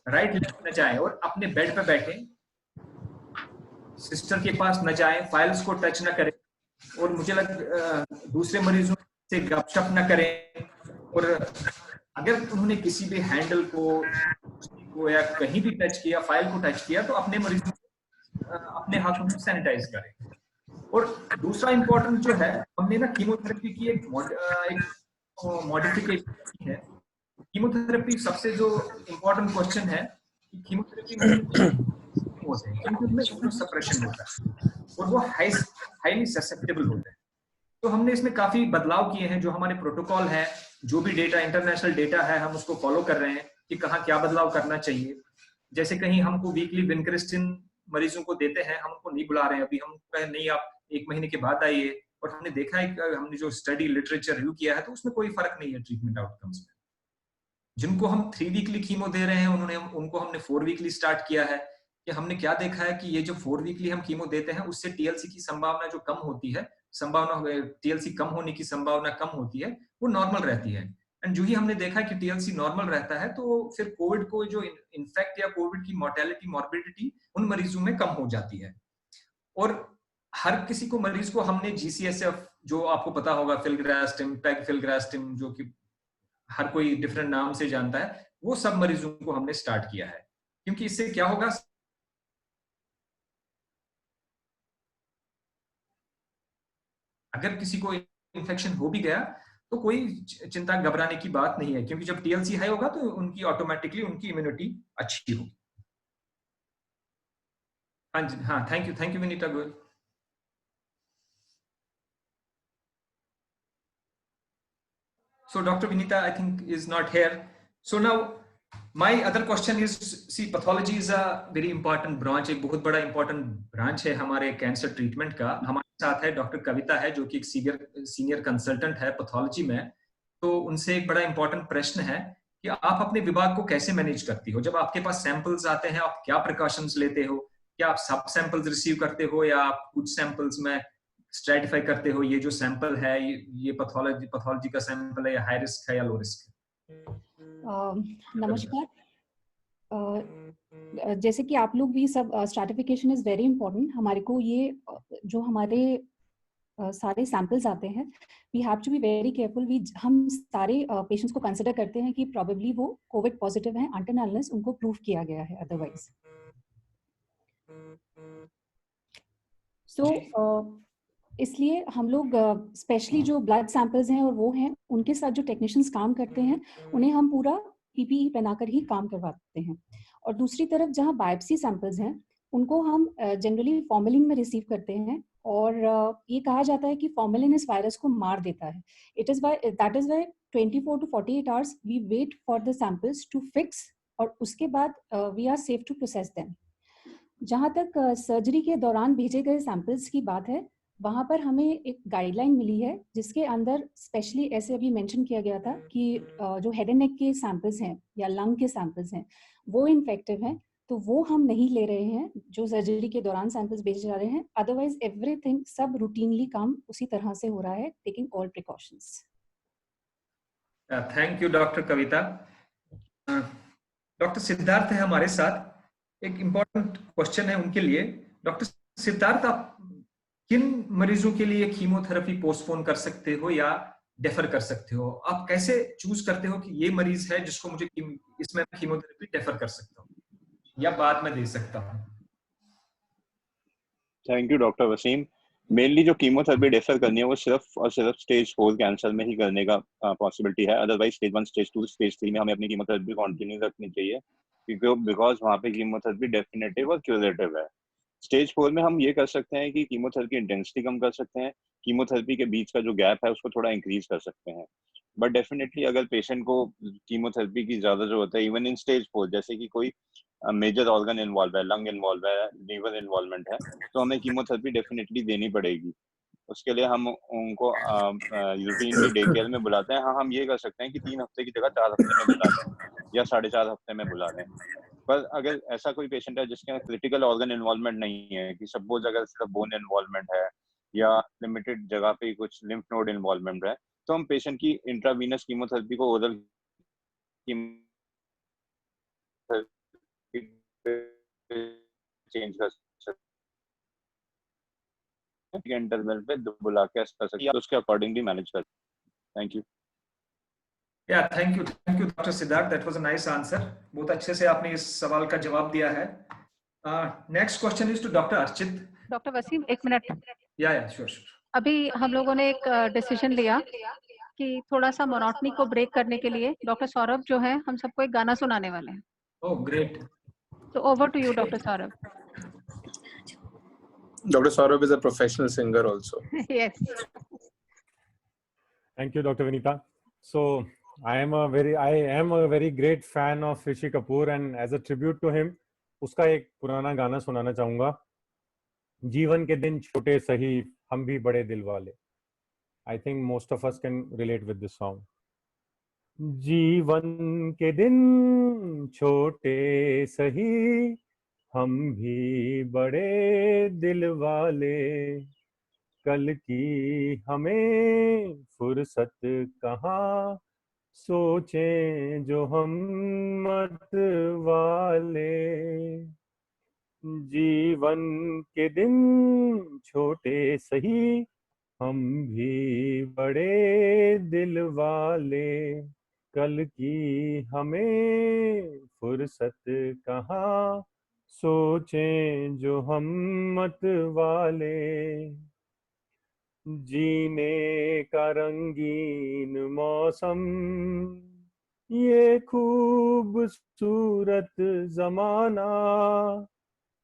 राइट लेफ्ट न जाए और अपने बेड पे बैठे, सिस्टर के पास न जाए, फाइल्स को टच न करें, और मुझे दूसरे मरीजों से गपशप न करें। और अगर उन्होंने किसी भी हैंडल को या कहीं भी टच किया, फाइल को टच किया, तो अपने मरीजों को अपने हाथों से सैनिटाइज करें। और दूसरा इंपॉर्टेंट जो है, हमने ना कीमोथेरेपी की एक मॉडिफिकेशन की है। कीमोथेरेपी सबसे जो इंपॉर्टेंट क्वेश्चन है कि कीमोथेरेपी में होते हैं, क्योंकि उनमें इम्यूनोसप्रेशन होता है और वो हाईली ससेप्टेबल होते हैं। तो हमने इसमें काफी बदलाव किए हैं। जो हमारे प्रोटोकॉल है, जो भी डेटा, इंटरनेशनल डेटा है, हम उसको फॉलो कर रहे हैं कि कहाँ क्या बदलाव करना चाहिए। जैसे कहीं हमको वीकली विनक्रिस्टिन मरीजों को देते हैं, हम उनको नहीं बुला रहे हैं अभी, हम कहें नहीं आप 1 महीने के बाद आइए। और हमने देखा है, हमने जो स्टडी लिटरेचर रिव्यू किया है, तो उसमें कोई फर्क नहीं है ट्रीटमेंट आउटकम्स में। जिनको हम 3 वीकली कीमो दे रहे हैं, उनको हमने 4 वीकली स्टार्ट किया है। कि हमने क्या देखा है कि ये जो 4 वीकली हम कीमो देते हैं, उससे टीएलसी की संभावना जो कम होती है, टीएलसी कम होने की संभावना कम होती है, वो नॉर्मल रहती है। एंड जो ही हमने देखा है कि टीएलसी नॉर्मल रहता है, तो फिर कोविड को जो इन्फेक्ट या कोविड की मोर्टेलिटी, मॉर्बिडिटी उन मरीजों में कम हो जाती है। और हर किसी को, मरीज को हमने जीसीएसएफ, जो आपको पता होगा, फिलग्रास्टिम, पेगफिलग्रास्टिम, जो कि हर कोई डिफरेंट नाम से जानता है, वो सब मरीजों को हमने स्टार्ट किया है। क्योंकि इससे क्या होगा, अगर किसी को इन्फेक्शन हो भी गया तो कोई चिंता, घबराने की बात नहीं है, क्योंकि जब टीएलसी हाई होगा तो उनकी ऑटोमेटिकली उनकी इम्यूनिटी अच्छी होगी। हाँ जी, हाँ, thank you Vinita Goyal. So Dr. Vinita, I think, is not here. So now my other question is, see, pathology is a very important branch, एक बहुत बड़ा important branch है हमारे कैंसर ट्रीटमेंट का। हमारे साथ है डॉक्टर कविता है, जो कि एक सीनियर कंसल्टेंट है पैथोलॉजी में। तो उनसे एक बड़ा इंपॉर्टेंट प्रश्न है कि आप अपने विभाग को कैसे मैनेज करती हो। जब आपके पास सैंपल्स आते हैं, आप क्या प्रिकॉशंस लेते हो? क्या आप सब सैंपल्स रिसीव करते हो, या आप कुछ सैंपल्स में स्ट्रेटिफाई करते हो, ये जो सैंपल है ये पैथोलॉजी का सैंपल है, या हाई रिस्क है या लो रिस्क है? नमस्कार। जैसे कि आप लोग भी सब, स्ट्रैटिफिकेशन इज वेरी इंपॉर्टेंट। हमारे को ये जो हमारे सारे सैंपल्स आते हैं, we have to be very careful. हम सारे पेशेंट्स को कंसिडर करते हैं कि प्रोबेबली वो कोविड पॉजिटिव हैं, अनटिल अनलेस उनको प्रूव किया गया है अदरवाइज। सो इसलिए हम लोग स्पेशली जो ब्लड सैंपल्स हैं और वो हैं, उनके साथ जो टेक्नीशियंस काम करते हैं, उन्हें हम पूरा पीपीई पहनाकर ही काम करवाते हैं। और दूसरी तरफ जहां बायोप्सी सैंपल्स हैं, उनको हम जनरली फॉर्मेलिन में रिसीव करते हैं। और ये कहा जाता है कि फॉर्मेलिन इस वायरस को मार देता है। That is why 24 to 48 hours we wait for the samples to fix, और उसके बाद we are safe to process them. जहां तक सर्जरी के दौरान भेजे गए सैंपल्स की बात है, वहाँ पर हमें एक गाइडलाइन मिली है जिसके अंदर स्पेशली ऐसे अभी मेंशन किया गया था कि जो हेड एंड नेक के सैंपल्स हैं या लंग के सैंपल्स हैं वो इन्फेक्टिव हैं, तो वो हम नहीं ले रहे हैं जो सर्जरी के दौरान सैंपल्स भेजे जा रहे हैं। अदरवाइज एवरीथिंग सब रूटीनली काम उसी तरह से हो रहा है, taking all precautions. Thank you doctor Kavita. Doctor Siddharth है हमारे साथ, एक इम्पोर्टेंट क्वेश्चन है उनके लिए। डॉक्टर सिद्धार्थ, आप किन मरीजों के लिए कीमोथेरेपी पोस्टपोन कर सकते हो या डेफर कर सकते हो? आप कैसे चूज करते हो कि ये मरीज है जिसको मुझे इसमें कीमोथेरेपी डेफर कर सकता हूँ या बाद में दे सकता हूँ? Thank you doctor Wasim. Mainly जो कीमोथेरेपी डेफर करनी है वो सिर्फ और सिर्फ स्टेज 4 कैंसर में ही करने का पॉसिबिलिटी है। अदरवाइज स्टेज 1, स्टेज 2, स्टेज 3 में हमें अपनी कीमोथेरेपी कंटिन्यू रखनी चाहिए, क्योंकि बिकॉज वहाँ पे कीमोथेरेपी डेफिनेटिव और क्यूरेटिव है। स्टेज 4 में हम ये कर सकते हैं कि कीमोथेरेपी इंटेंसिटी कम कर सकते हैं, कीमोथेरेपी के बीच का जो गैप है उसको थोड़ा इंक्रीज कर सकते हैं। बट डेफिनेटली अगर पेशेंट को कीमोथेरेपी की ज्यादा जरूरत है, इवन इन स्टेज 4, जैसे कि कोई मेजर ऑर्गन इन्वॉल्व है, लंग इन्वॉल्व है, लीवर इन्वॉल्वमेंट है, तो हमें कीमोथेरेपी डेफिनेटली देनी पड़ेगी। उसके लिए हम उनको रूटीनली डे केयर में बुलाते हैं। हाँ, हम ये कर सकते हैं कि 3 हफ्ते की जगह 4 हफ्ते में बुला लें या 4.5 हफ्ते में बुला लें। पर अगर ऐसा कोई पेशेंट है जिसके क्रिटिकल ऑर्गन इन्वॉल्वमेंट नहीं है, कि सपोज अगर सिर्फ बोन इन्वॉल्वमेंट है या लिमिटेड जगह पे कुछ लिम्फ नोड इन्वॉल्वमेंट है, तो हम पेशेंट की इंट्रावीनस कीमोथेरेपी को ओरल चेंज कर सकते हैं, इंटरवल पे बुला के कर सकते हैं, उसके अकॉर्डिंगली मैनेज कर। Thank you. Yeah, thank you Dr. Siddharth, that was a nice answer. बहुत अच्छे से आपने इस सवाल का जवाब दिया है। Next question is to doctor Archit. Doctor Wasim, एक मिनट। या श्योर। अभी हम लोगों ने एक डिसीजन लिया कि थोड़ा सा मोनोटनी को ब्रेक करने के लिए डॉक्टर सौरभ जो है हम सबको एक गाना सुनाने वाले हैं। Oh great. तो over to you doctor Saurabh. Dr. Saurabh is a professional singer also. Yes. Thank you, Dr. Vinita. So I am a very great fan of Rishi Kapoor, and as a tribute to him, उसका एक पुराना गाना सुनाना चाहूंगा। जीवन के दिन छोटे सही हम भी बड़े दिल वाले। I think most of us can relate with this song. जीवन के दिन छोटे सही हम भी बड़े दिल वाले, कल की हमें फुर्सत कहाँ, सोचें जो हम मत वाले। जीवन के दिन छोटे सही हम भी बड़े दिल वाले, कल की हमें फुर्सत कहाँ, सोचें जो हम मत वाले। जीने का रंगीन मौसम ये खूबसूरत जमाना,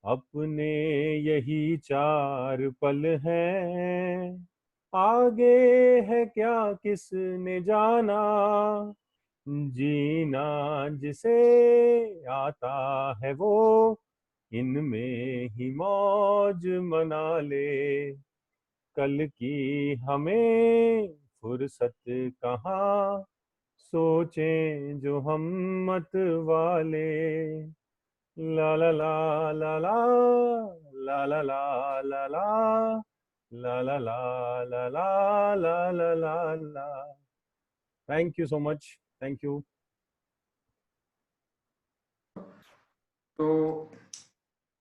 अपने यही 4 पल हैं, आगे है क्या किसने जाना। जीना जिसे आता है वो इनमें ही मौज मना ले, कल की हमें फुर्सत कहाँ, सोचें जो हम मत वाले। ला ला ला ला ला ला ला ला ला ला ला ला ला ला ला ला ला ला ला। Thank you so much. Thank you. तो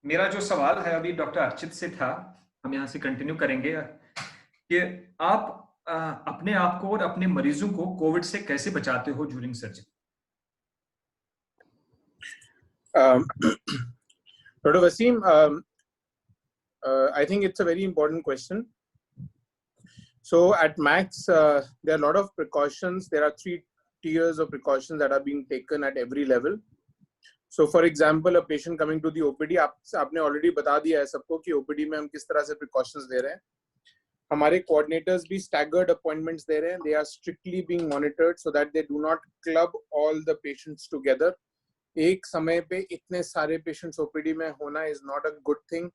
मेरा जो सवाल है अभी डॉक्टर अर्चित से था, हम यहाँ से कंटिन्यू करेंगे कि आप अपने आप को और अपने मरीजों को कोविड से कैसे बचाते हो during surgery? Dr. Wasim, I think it's a very important question. So at Max, there are a lot of precautions. There are 3 tiers of precautions that are being taken at every level. So for example, a patient coming to the OPD, आपने already बता दिया है सबको कि OPD में हम किस तरह से precautions दे रहे हैं। हमारे coordinators भी staggered appointments दे रहे हैं. They are strictly being monitored so that they do not club all the patients together. एक समय पे इतने सारे patients OPD में होना is not a good thing.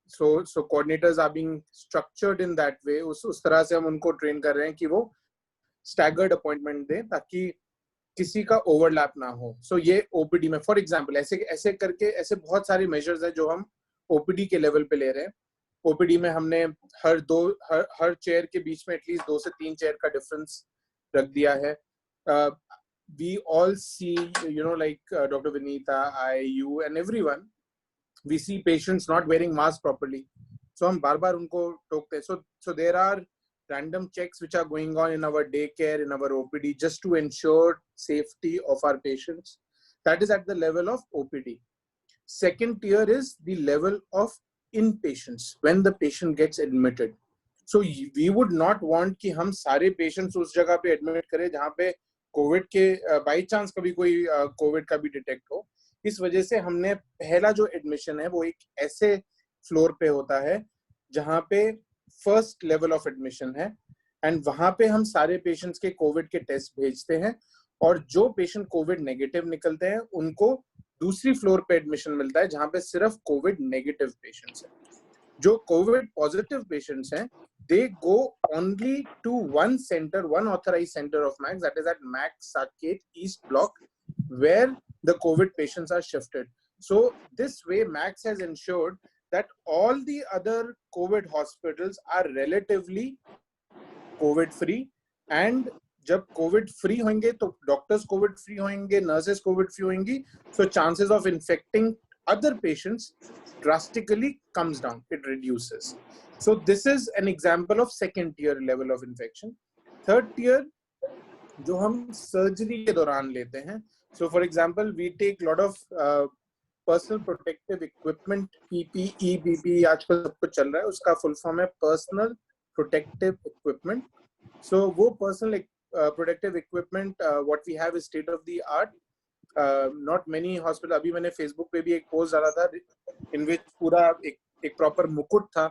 so coordinators are being structured in that way. उस तरह से हम उनको ट्रेन कर रहे हैं कि वो staggered appointment दें ताकि किसी का ओवरलैप ना हो. सो ये ओपीडी में फॉर एग्जांपल ऐसे करके ऐसे बहुत सारे मेजर्स हैं जो हम ओपीडी के लेवल पे ले रहे हैं. ओपीडी में हमने हर चेयर के बीच में एटलीस्ट 2 से 3 चेयर का डिफरेंस रख दिया है. We all see, like Dr. Vinita, you and everyone, we see patients not wearing masks properly. So हम बार-बार उनको टोकते हैं. So there are random checks which are going on in our daycare, in our OPD, just to ensure safety of our patients. That is at the level of OPD. Second tier is the level of inpatients, when the patient gets admitted. So we would not want कि हम सारे patients उस जगह पे admit करें जहाँ पे Covid के बाई चांस कभी कोई कोविड का भी डिटेक्ट हो. इस वजह से हमने पहला जो एडमिशन है वो एक ऐसे फ्लोर पे होता है जहाँ पे फर्स्ट लेवल ऑफ एडमिशन है, एंड वहां पे हम सारे पेशेंट्स के कोविड के टेस्ट भेजते हैं, और जो पेशेंट कोविड नेगेटिव निकलते हैं उनको दूसरी फ्लोर पे एडमिशन मिलता है जहाँ पे सिर्फ कोविड नेगेटिव पेशेंट्स हैं. जो कोविड पॉजिटिव पेशेंट्स हैं they go only to one authorized center of Max, that is at Max Saket East Block, where the COVID patients are shifted. So this way Max has ensured that all the other COVID hospitals are relatively COVID free, and जब COVID free होंगे तो doctors COVID free होंगे, nurses COVID free होंगी, so chances of infecting other patients drastically comes down, it reduces. So this is an example of second tier level of infection. Third tier जो हम surgery के दौरान लेते हैं. So for example, we take lot of personal protective equipment, PPE, BPE आजकल सब कुछ चल रहा है, उसका full form है personal protective equipment. So वो personal protective equipment, what we have is state of the art. Not many hospital. अभी मैंने Facebook पे भी एक post डाला था in which पूरा एक proper मुकुट था.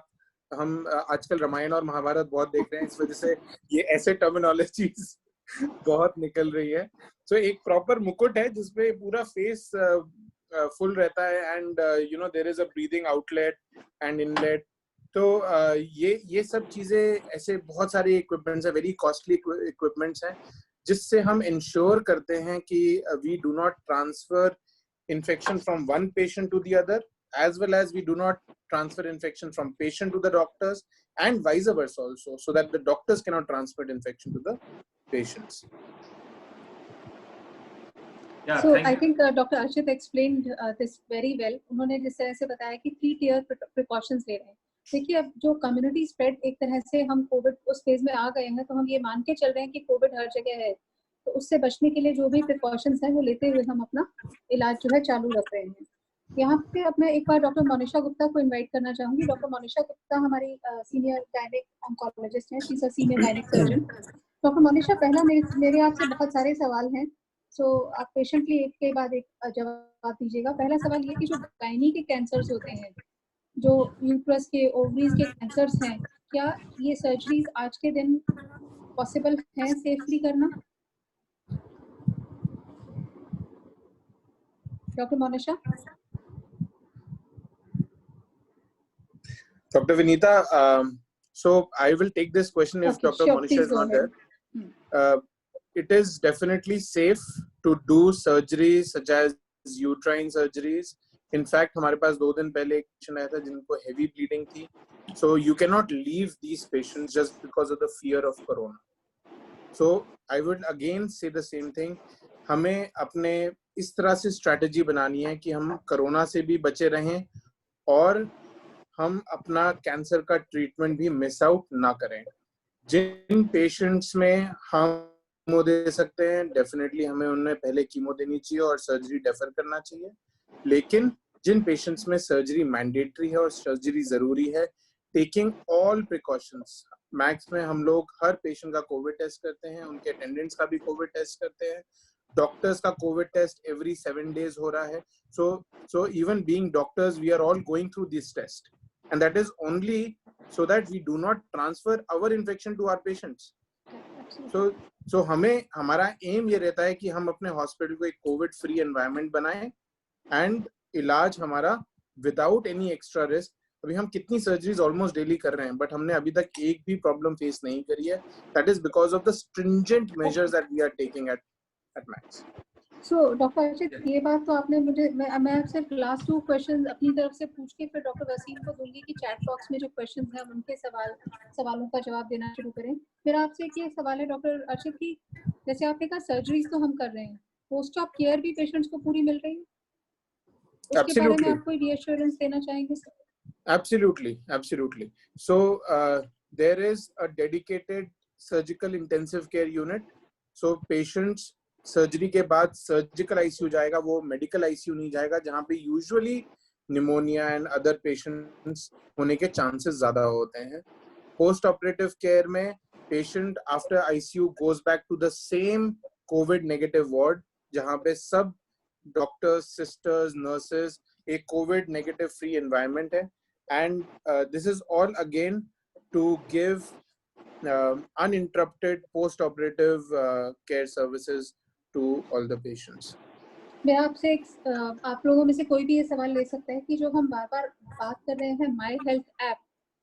हम आजकल रामायण और महाभारत बहुत देख रहे हैं, इस वजह से ये ऐसे टर्मिनोलॉजीज बहुत निकल रही है. So एक प्रॉपर मुकुट है जिसपे पूरा फेस फुल रहता है, and there is a breathing outlet and inlet. तो ये सब चीजें ऐसे बहुत सारे इक्विपमेंट्स है, वेरी कॉस्टली इक्विपमेंट्स हैं, जिससे हम इंश्योर करते हैं कि we do not transfer infection from one patient to the other, as well as we do not transfer infection from patient to the doctors, and vice versa also, so that the doctors cannot transfer infection to the patients. Yeah, so I think Dr. Archit explained this very well. उन्होंने जिस तरह से बताया कि 3-tier precautions ले रहे हैं. देखिए, अब जो कम्युनिटी स्प्रेड एक तरह से हम कोविड उस फेज में आ गए हैं, तो हम ये मान के चल रहे हैं कि कोविड हर जगह है, तो उससे बचने के लिए जो भी प्रिकॉशंस हैं वो लेते हुए हम अपना इलाज जो है चालू रख रहे हैं. यहाँ पे अब मैं एक बार डॉक्टर मोनिशा गुप्ता को इनवाइट करना चाहूंगी. डॉक्टर मोनिशा गुप्ता हमारी सीनियर गायनेक ऑन्कोलॉजिस्ट हैं, she is a senior gynaec surgeon. Doctor Monisha, पहला मेरे आपसे बहुत सारे सवाल हैं, सो आप पेशेंटली एक के बाद एक जवाब दीजिएगा. पहला सवाल ये कि जो गायनी के कैंसर्स होते हैं, जो यूट्रस के ओवरीज के कैंसर्स हैं, क्या ये सर्जरीज आज के दिन पॉसिबल है सेफली करना? Doctor Monisha. Dr. Vinita, so I will take this question if Dr. Monisha is not there. It is definitely safe to do surgeries such as uterine surgeries. In fact, हमारे पास 2 दिन पहले एक patient आया था जिनको heavy bleeding थी. So you cannot leave these patients just because of the fear of corona. So I would again say the same thing. हमें अपने इस तरह से स्ट्रैटेजी बनानी है कि हम कोरोना से भी बचे रहें और हम अपना कैंसर का ट्रीटमेंट भी मिस आउट ना करें. जिन पेशेंट्स में हम कीमो दे सकते हैं, डेफिनेटली हमें उन्हें पहले कीमो देनी चाहिए और सर्जरी डेफर करना चाहिए. लेकिन जिन पेशेंट्स में सर्जरी मैंडेटरी है और सर्जरी जरूरी है, टेकिंग ऑल प्रिकॉशंस. मैक्स में हम लोग हर पेशेंट का कोविड टेस्ट करते हैं, उनके अटेंडेंट्स का भी कोविड टेस्ट करते हैं, डॉक्टर्स का कोविड टेस्ट एवरी 7 days हो रहा है. So even being doctors, we are all going through this test, and that is only so that we do not transfer our infection to our patients. So हमारा M ये रहता है कि हम अपने हॉस्पिटल को एक कोविड फ्री एनवायरनमेंट बनाएं, एंड इलाज हमारा विदाउट एनी एक्स्ट्रा रिस्क अभी हम कितनी सर्जरीज ऑलमोस्ट डेली कर रहे हैं, बट हमने अभी तक एक भी प्रॉब्लम फेस नहीं करी है. That is because of the stringent measures that we are taking at Max. So doctor Archit, ये बात तो आपने मुझे, मैं आपसे लास्ट 2 क्वेश्चन अपनी तरफ से पूछ के फिर डॉक्टर वसीम को दूंगी कि चैट बॉक्स में जो क्वेश्चंस हैं उनके सवालों का जवाब देना शुरू करें. मेरा आपसे एक ये सवाल है डॉक्टर अर्चित की जैसे आपने कहा सर्जरीज तो हम कर रहे हैं, पोस्ट ऑप केयर भी पेशेंट्स को पूरी मिल रही है, उसके बारे में आप कोई रीअश्योरेंस देना चाहेंगे? Absolutely. So there is a dedicated surgical intensive care unit. So patients surgery के बाद सर्जिकल आईसीयू जाएगा, वो मेडिकल आईसीयू नहीं जाएगा, जहाँ पे usually pneumonia and other patients होने के चांसेस ज्यादा होते हैं. पोस्ट ऑपरेटिव केयर में patient after ICU goes back to the same covid negative ward, जहाँ पे सब डॉक्टर्स, सिस्टर्स, नर्सेस, एक कोविड नेगेटिव फ्री एनवायरनमेंट है. And this is all again to give uninterrupted post-operative care services to all the patients. मैं आपसे आप लोगों में से कोई भी ये सवाल ले सकता है कि जो हम बार-बार बात कर रहे हैं माई हेल्थ ऐप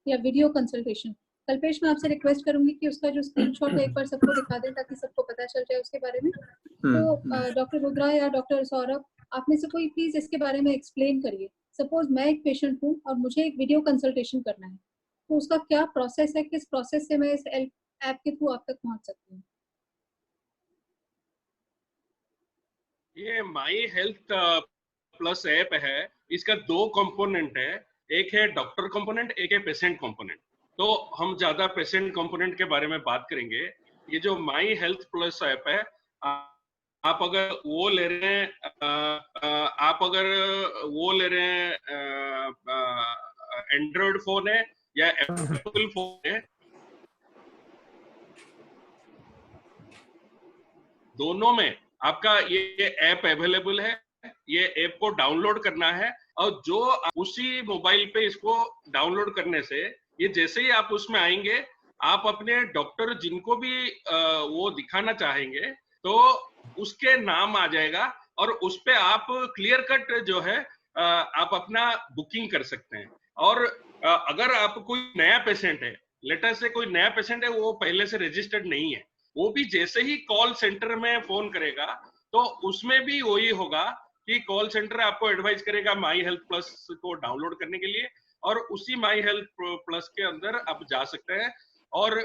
या वीडियो कंसल्टेशन, कल्पेश मैं आपसे रिक्वेस्ट करूंगी कि उसका जो स्क्रीनशॉट एक बार सबको दिखा दें ताकि सबको पता चल जाए उसके बारे में. तो डॉक्टर रुद्रा या डॉक्टर सौरभ, आप में से कोई प्लीज इसके बारे में एक्सप्लेन करिए. सपोज मैं एक पेशेंट हूँ और मुझे एक वीडियो कंसल्टेशन करना है, तो उसका क्या प्रोसेस है, किस प्रोसेस से मैं इस ऐप के थ्रू आप तक पहुंच सकती हूँ? ये माई हेल्थ प्लस ऐप है, इसका 2 कंपोनेंट है, एक है डॉक्टर कंपोनेंट, एक है पेशेंट कंपोनेंट. तो हम ज्यादा पेशेंट कंपोनेंट के बारे में बात करेंगे. ये जो माई हेल्थ प्लस ऐप है, आप अगर वो ले रहे हैं, एंड्रॉइड फोन है या एप्पल फोन है, दोनों में आपका ये ऐप अवेलेबल है. ये ऐप को डाउनलोड करना है और जो उसी मोबाइल पे इसको डाउनलोड करने से ये जैसे ही आप उसमें आएंगे, आप अपने डॉक्टर जिनको भी वो दिखाना चाहेंगे तो उसके नाम आ जाएगा और उस पे आप क्लियर कट जो है आप अपना बुकिंग कर सकते हैं. और अगर आप कोई नया पेशेंट है, लेटर से कोई नया पेशेंट है, वो पहले से रजिस्टर्ड नहीं है, वो भी जैसे ही कॉल सेंटर में फोन करेगा तो उसमें भी वही होगा कि कॉल सेंटर आपको एडवाइस करेगा माई हेल्थ प्लस को डाउनलोड करने के लिए, और उसी माई हेल्थ प्लस के अंदर आप जा सकते हैं. और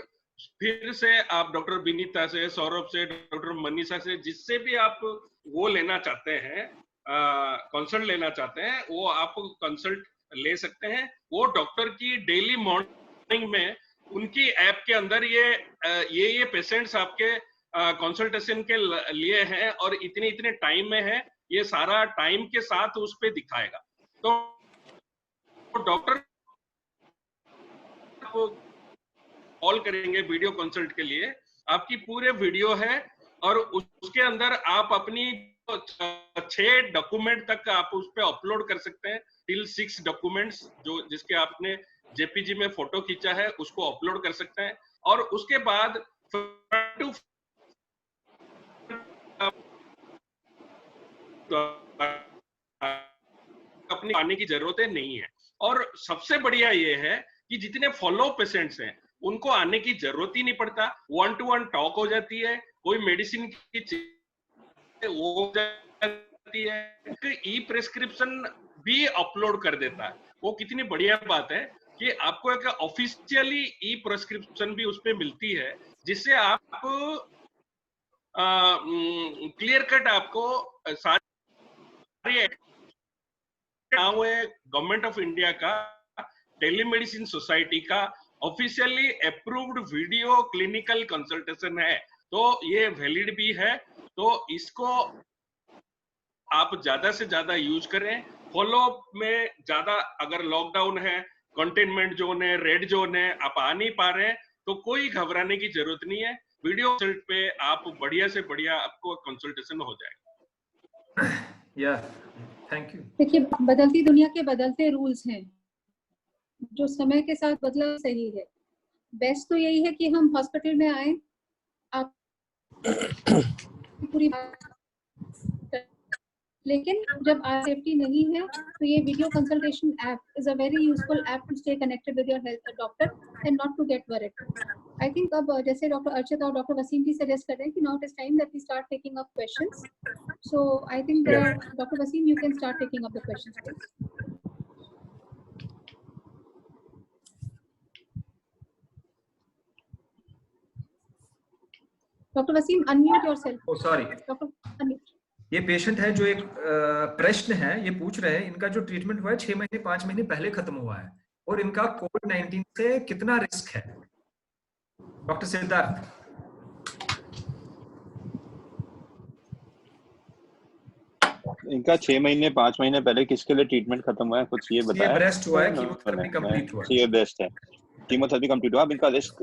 फिर से आप डॉक्टर विनीता से, सौरभ से, डॉक्टर मनीषा से, जिससे भी आप वो लेना चाहते हैं, कंसल्ट लेना चाहते हैं, वो आप कंसल्ट ले सकते हैं. वो डॉक्टर की डेली मॉर्निंग में उनकी ऐप के अंदर ये पेशेंट्स आपके कंसल्टेशन के लिए हैं और इतने टाइम में है, ये सारा टाइम के साथ उस पे दिखाएगा. तो डॉक्टर कॉल करेंगे वीडियो कंसल्ट के लिए, आपकी पूरे वीडियो है और उसके अंदर आप अपनी 6 डॉक्यूमेंट तक आप उस पे अपलोड कर सकते हैं. टिल 6 डॉक्यूमेंट्स जो जिसके आपने जेपीजी में फोटो खींचा है उसको अपलोड कर सकते हैं. और उसके बाद अपनी आने की जरूरत नहीं है. और सबसे बढ़िया ये है कि जितने फॉलो पेशेंट्स हैं उनको आने की जरूरत ही नहीं पड़ता. 1-to-1 टॉक हो जाती है, कोई मेडिसिन की वो हो जाती है, ई प्रेस्क्रिप्शन भी अपलोड कर देता है. वो कितनी बढ़िया बात है कि आपको एक ऑफिशियली ई प्रेस्क्रिप्शन भी उस पे मिलती है, जिससे आप क्लियर कट आपको सारी गवर्नमेंट ऑफ इंडिया का, टेलीमेडिसिन सोसाइटी का officially approved video clinical consultation है, तो ये वैलिड भी है. तो इसको आप ज्यादा से ज्यादा यूज करें. फॉलो में ज्यादा, अगर लॉकडाउन है, कंटेनमेंट जोन है, रेड जोन है, आप आ नहीं पा रहे हैं तो कोई घबराने की जरूरत नहीं है. वीडियो कंसल्ट पे आप बढ़िया से बढ़िया आपको कंसल्टेशन हो जाएगा. Thank you. देखिए, बदलती दुनिया के बदलते रूल्स हैं, जो समय के साथ बदला सही है. बेस्ट तो यही है कि हम हॉस्पिटल में आए, आप पूरी लेकिन जब सेफ्टी नहीं है तो ये video consultation app is a very useful app to stay connected with your health doctor and not to get worried. I think अब जैसे डॉक्टर अर्चित और डॉक्टर वसीम भी सजेस्ट कर रहे हैं कि now it is time that we start taking up questions. So I think there are doctor Wasim, you can start taking up the questions please. Doctor Wasim unmute yourself. Oh sorry, doctor unmute. ये patient है जो एक प्रश्न है, ये पूछ रहे हैं इनका जो ट्रीटमेंट हुआ है 6 महीने 5 महीने पहले खत्म हुआ है और इनका कोविड-19 से कितना रिस्क है? डॉक्टर सिद्धार्थ। इनका 6 महीने 5 महीने पहले किसके लिए ट्रीटमेंट खत्म हुआ है, कुछ ये बताया? ब्रेस्ट हुआ है, कीमोथेरेपी कंप्लीट हुआ है। ये ब्रेस्ट है, कीमोथेरेपी कंप्लीट हुआ। अब इनका रिस्क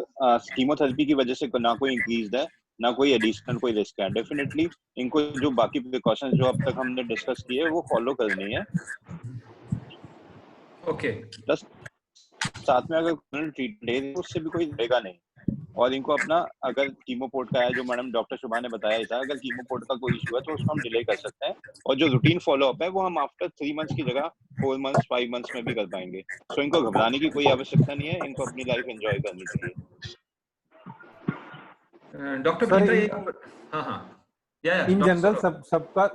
कीमोथेरेपी की वजह से ना कोई इंक्रीज है ना कोई एडिशनल कोई रिस्क है। डेफिनेटली इनको जो बाकी प्रिकॉशंस जो अब तक हमने डिस्कस किए वो फॉलो करनी है। ओके, प्लस साथ में अगर ट्रीटमेंट ले तो उससे भी कोई डरेगा नहीं। और इनको अपना अगर कीमोपोर्ट का है, जो मैडम डॉक्टर शुभा ने बताया था, अगर कीमोपोर्ट का कोई इशू है तो उसको हम डिले कर सकते हैं। और जो रूटीन फॉलो अप है वो हम आफ्टर 3 मंथ्स की जगह 4 मंथ्स 5 मंथ्स में भी कर पाएंगे। सो इनको घबराने की कोई आवश्यकता नहीं है, इनको अपनी लाइफ एंजॉय करनी चाहिए। डॉक्टर हाँ हाँ इन जनरल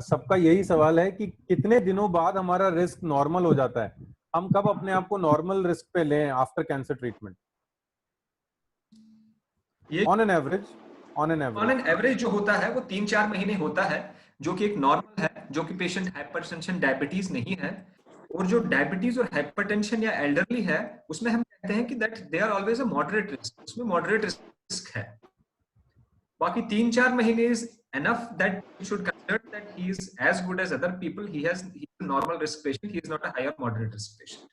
सबका यही सवाल है कि कितने दिनों बाद हमारा रिस्क नॉर्मल हो जाता है, हम कब अपने आप को नॉर्मल रिस्क पे लें after cancer treatment? On an average जो होता है वो 3-4 महीने होता है, जो कि एक नॉर्मल है, जो कि पेशेंट हाइपरटेंशन डायबिटीज नहीं है। और जो डायबिटीज और हाइपरटेंशन या एल्डरली है उसमें हम कहते हैं कि that they are always a moderate risk, उसमें मॉडरेट रिस्क है। बाकी 3-4 महीने is enough that you should consider that he is as good as other people. He is a normal risk patient, he is not a higher moderate risk patient.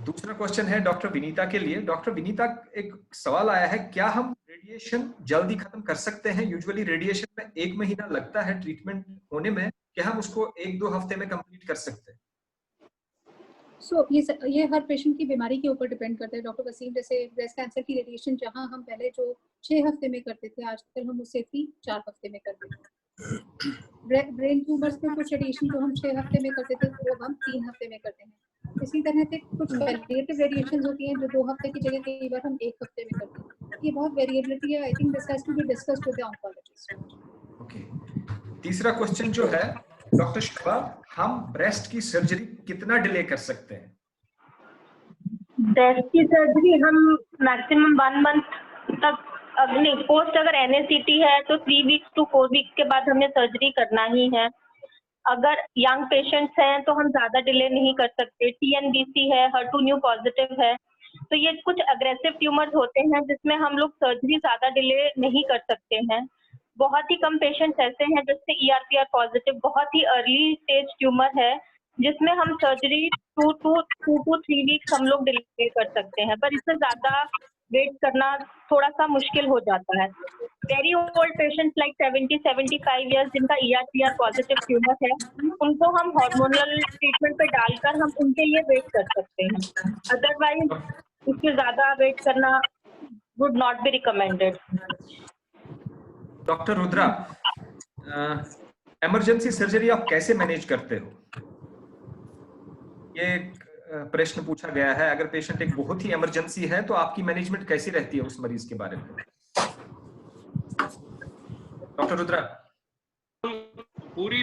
दूसरा question है doctor Vinita के लिए। Doctor Vinita, एक सवाल आया है, क्या हम रेडिएशन जल्दी खत्म कर सकते हैं? यूजुअली रेडिएशन में 1 महीना लगता है ट्रीटमेंट होने में, क्या हम उसको 1-2 हफ्ते में कंप्लीट कर सकते हैं? ये हर पेशेंट की बीमारी के ऊपर डिपेंड करता है डॉक्टर वसीम। जैसे ब्रेस्ट कैंसर की रेडिएशन जहां हम पहले जो 6 हफ्ते में करते थे, आजकल हम उससे 3-4 हफ्ते में करते हैं। ब्रेन ट्यूमर्स में कुछ रेडिएशन जो हम 6 हफ्ते में करते थे वो हम 3 हफ्ते में करते हैं। इसी तरह से कुछ पैलिएटिव रेडिएशन होती हैं जो 2 हफ्ते की जगह कई बार हम 1 हफ्ते में करते हैं। ये बहुत वेरिएबिलिटी है। I think this has to be discussed with the oncologist. Okay, तीसरा क्वेश्चन जो है डॉक्टर शुभा, हम ब्रेस्ट की सर्जरी कितना डिले कर सकते हैं? ब्रेस्ट की सर्जरी हम मैक्सिमम 1 मंथ तक, नहीं पोस्ट अगर NACT है तो 3 वीक्स to 4 वीक्स के बाद हमें सर्जरी करना ही है। अगर यंग पेशेंट्स हैं तो हम ज्यादा डिले नहीं कर सकते। TNBC है, HER2 पॉजिटिव है, तो ये कुछ अग्रेसिव ट्यूमर्स होते हैं जिसमें हम लोग सर्जरी ज्यादा डिले नहीं कर सकते हैं। बहुत ही कम पेशेंट्स ऐसे हैं जैसे ERPR पॉजिटिव बहुत ही अर्ली स्टेज ट्यूमर है जिसमें हम सर्जरी 2 to 3 वीक्स हम लोग डिले कर सकते हैं, पर इससे ज्यादा वेट करना थोड़ा सा मुश्किल हो जाता है। Very old patients like 70-75 years जिनका ERPR पॉजिटिव ट्यूमर है, उनको हम हार्मोनल ट्रीटमेंट पे डालकर हम उनके लिए वेट कर सकते हैं। अदरवाइज इससे ज्यादा वेट करना would not be recommended. Doctor Rudra, emergency surgery आप कैसे मैनेज करते हो? ये प्रश्न पूछा गया है। अगर पेशेंट एक बहुत ही इमरजेंसी है तो आपकी मैनेजमेंट कैसी रहती है उस मरीज के बारे में? डॉक्टर रुद्रा। पूरी